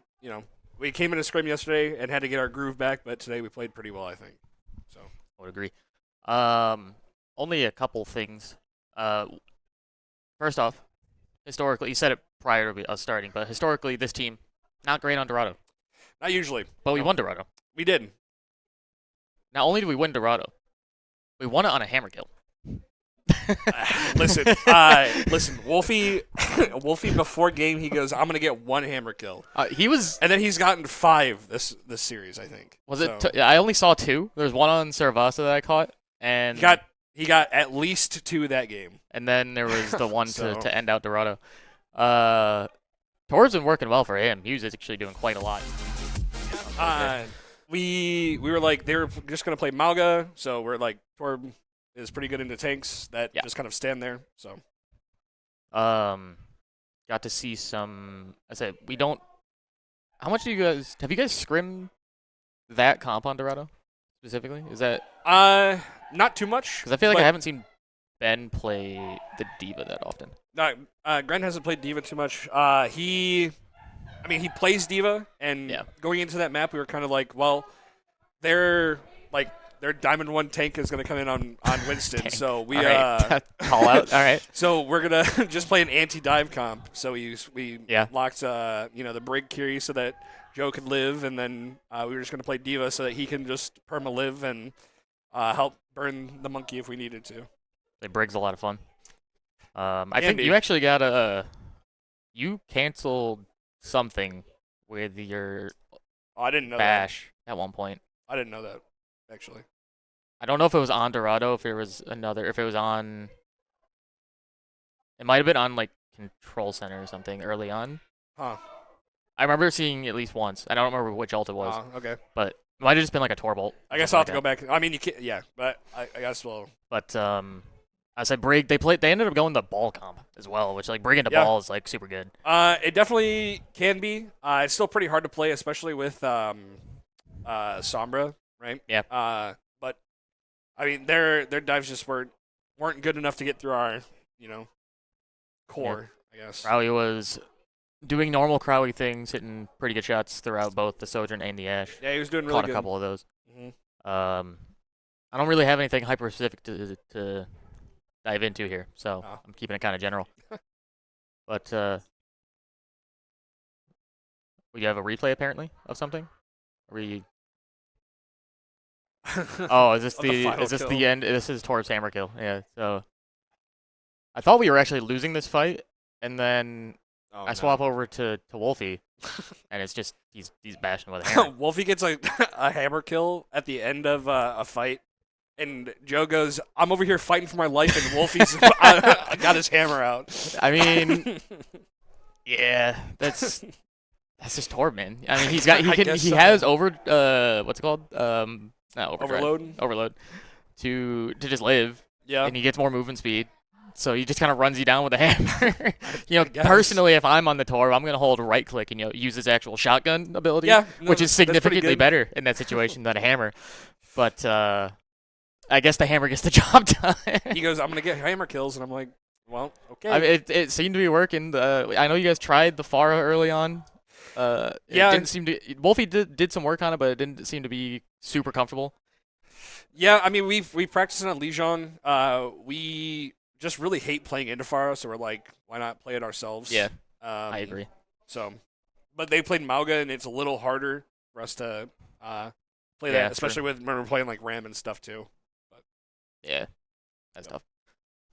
came in a scrim yesterday and had to get our groove back, but today we played pretty well, I think. So. I would agree. Only a couple things. First off, historically, you said it prior to us starting, but historically, this team, not great on Dorado. Not usually. But we won Dorado. We did. Not only did we win Dorado, we won it on a hammer kill. Listen, Wolfie before game, he goes, I'm going to get one hammer kill. And then he's gotten 5 this series, I think. I only saw 2. There was one on Saravasa that I caught. And he got at least 2 that game. And then there was the one to end out Dorado. Tor's been working well for him. He was actually doing quite a lot. We were like, they were just going to play Malga, so we're like, Tor is pretty good into tanks that just kind of stand there. So, got to see some. I said we don't. How much have you guys scrimmed that comp on Dorado specifically? Is that not too much? Because I feel like I haven't seen Ben play the D.Va that often. No, Gren hasn't played D.Va too much. He plays D.Va, and going into that map, we were kind of like, well, their Diamond 1 tank is going to come in on Winston, so we call out. All right. So we're gonna just play an anti-dive comp. So we locked the Brig Curie so that Joe could live, and then we were just gonna play D.Va so that he can just perma live and help burn the monkey if we needed to. The Brig's a lot of fun. I think you actually got you canceled something with your I didn't know bash at one point. I didn't know that, actually. I don't know if it was on Dorado, if it was on... It might have been on, like, Control Center or something early on. Huh. I remember seeing it at least once. I don't remember which ult it was. Okay. But it might have just been, like, a Tor bolt. I guess I'll have to go back. I mean, you can't... Yeah, but I guess we'll... But, I said Brig, they ended up going the ball comp as well, which, like, Brig into ball is, like, super good. It definitely can be. It's still pretty hard to play, especially with Sombra, right? Yeah. But I mean, their dives just weren't good enough to get through our, core. I guess. Crowley was doing normal Crowley things, hitting pretty good shots throughout both the Sojourn and the Ash. Yeah, he was doing really good. Caught a couple of those. Mm-hmm. I don't really have anything hyper specific to dive into here, so I'm keeping it kind of general. But we have a replay apparently of something. Oh, is this the end? This is Torb's hammer kill. Yeah. So I thought we were actually losing this fight, and then I swap over to Wolfie, and it's just he's bashing with a hammer. Wolfie gets a hammer kill at the end of a fight, and Joe goes, "I'm over here fighting for my life," and Wolfie's got his hammer out. I mean, yeah, that's just Torb, man. I mean, he has what's it called? Overload to just live. Yeah. And he gets more movement speed. So he just kind of runs you down with a hammer. Personally, if I'm on the Torb, I'm going to hold right click and use his actual shotgun ability, which is significantly better in that situation than a hammer. But I guess the hammer gets the job done. He goes, I'm going to get hammer kills, and I'm like, well, okay. I mean, it seemed to be working. I know you guys tried the Pharah early on. It didn't seem to. Wolfie did some work on it, but it didn't seem to be super comfortable. Yeah, I mean, we practiced on Legion. We just really hate playing into Pharah, so we're like, why not play it ourselves? Yeah, I agree. So, but they played Mauga, and it's a little harder for us to play that, especially when we're playing like Ram and stuff too. But, yeah, that's tough.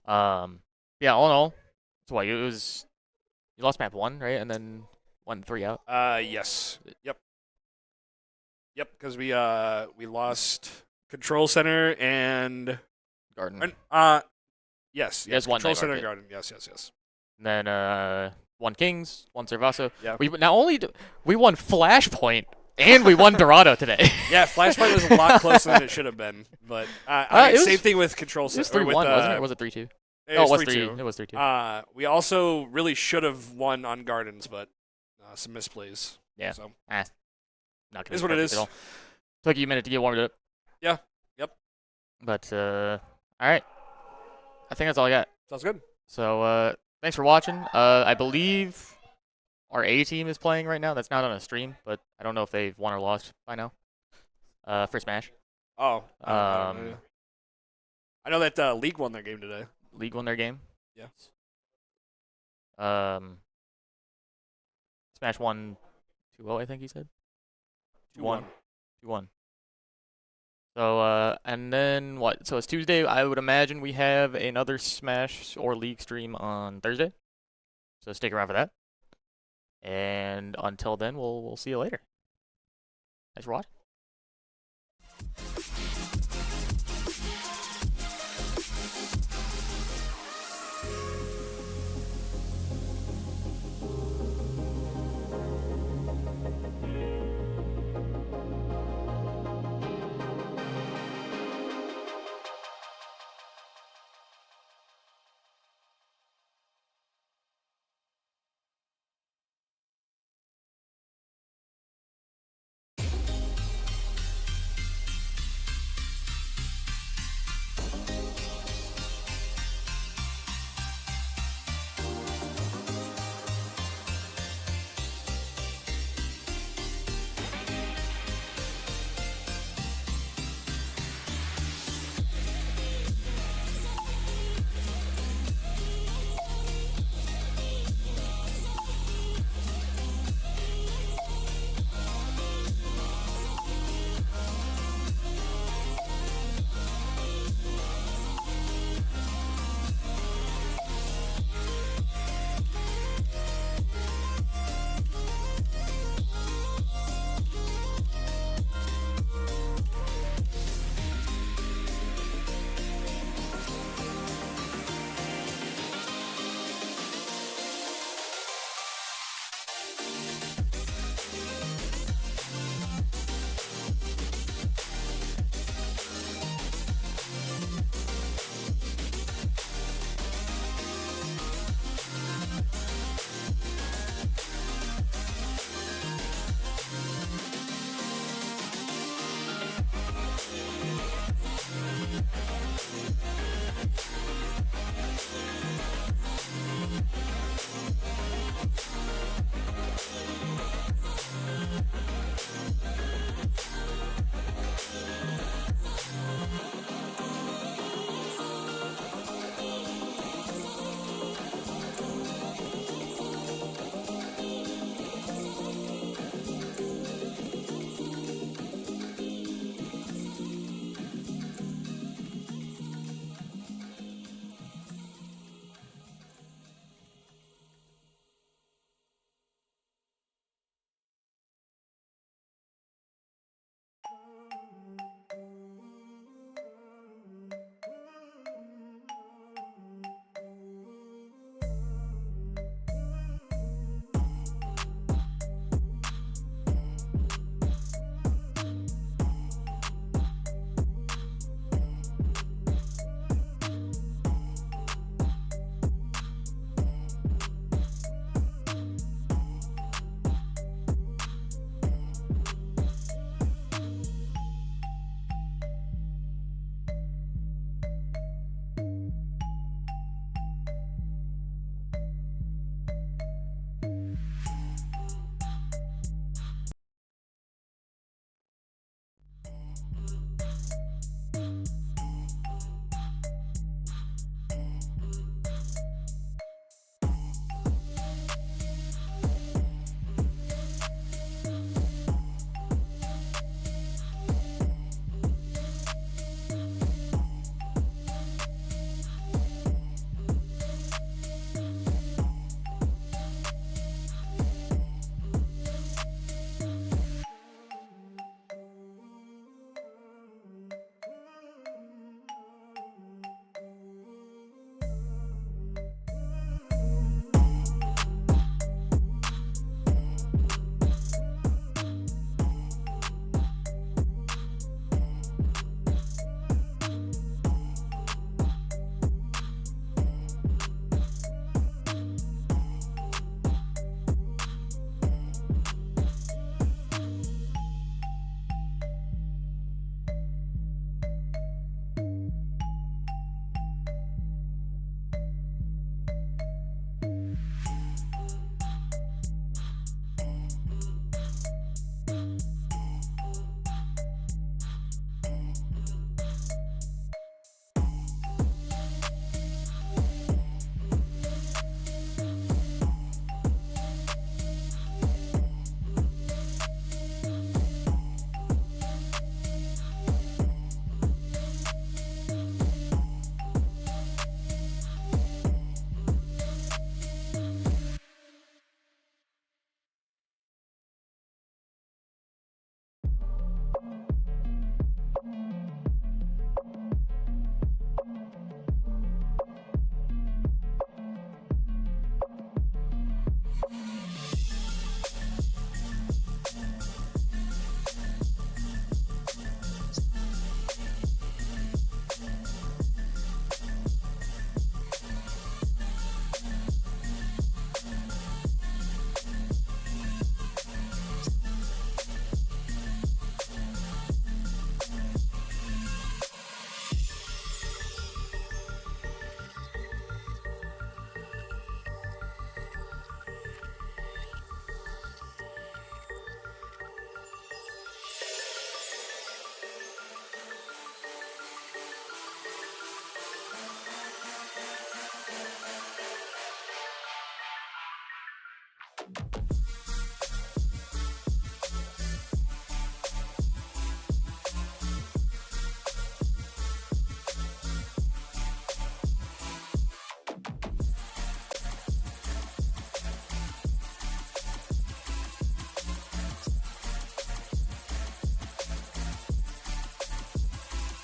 Yeah, all in all, so what? You lost map 1, right, and then 1-3 out. Yes. Yep, because we lost Control Center and Garden. Yes. He has one Control Night Center Market. Garden. Yes. And then 1 Kings, 1 Cervaso. Yeah. We not only we won Flashpoint and we won Dorado today. Yeah, Flashpoint was a lot closer than it should have been. But I mean, same thing with Control It was Center. 3-1, wasn't it? Or was it 3-2? It was 3-2. 3-2. It was 3-2. We also really should have won on Gardens, but some misplays. Yeah. So. Not gonna Is be what it perfect is. at all. Took you a minute to get warmed up. Yeah. Yep. But all right. I think that's all I got. Sounds good. So thanks for watching. I believe our A team is playing right now. That's not on a stream, but I don't know if they've won or lost by now. For Smash. Oh. I know that League won their game today. League won their game. Yeah. Smash won 2-0, I think he said. 2-1. 2-1. So, and then what? So it's Tuesday. I would imagine we have another Smash or League stream on Thursday. So stick around for that. And until then, we'll see you later. Thanks for watching.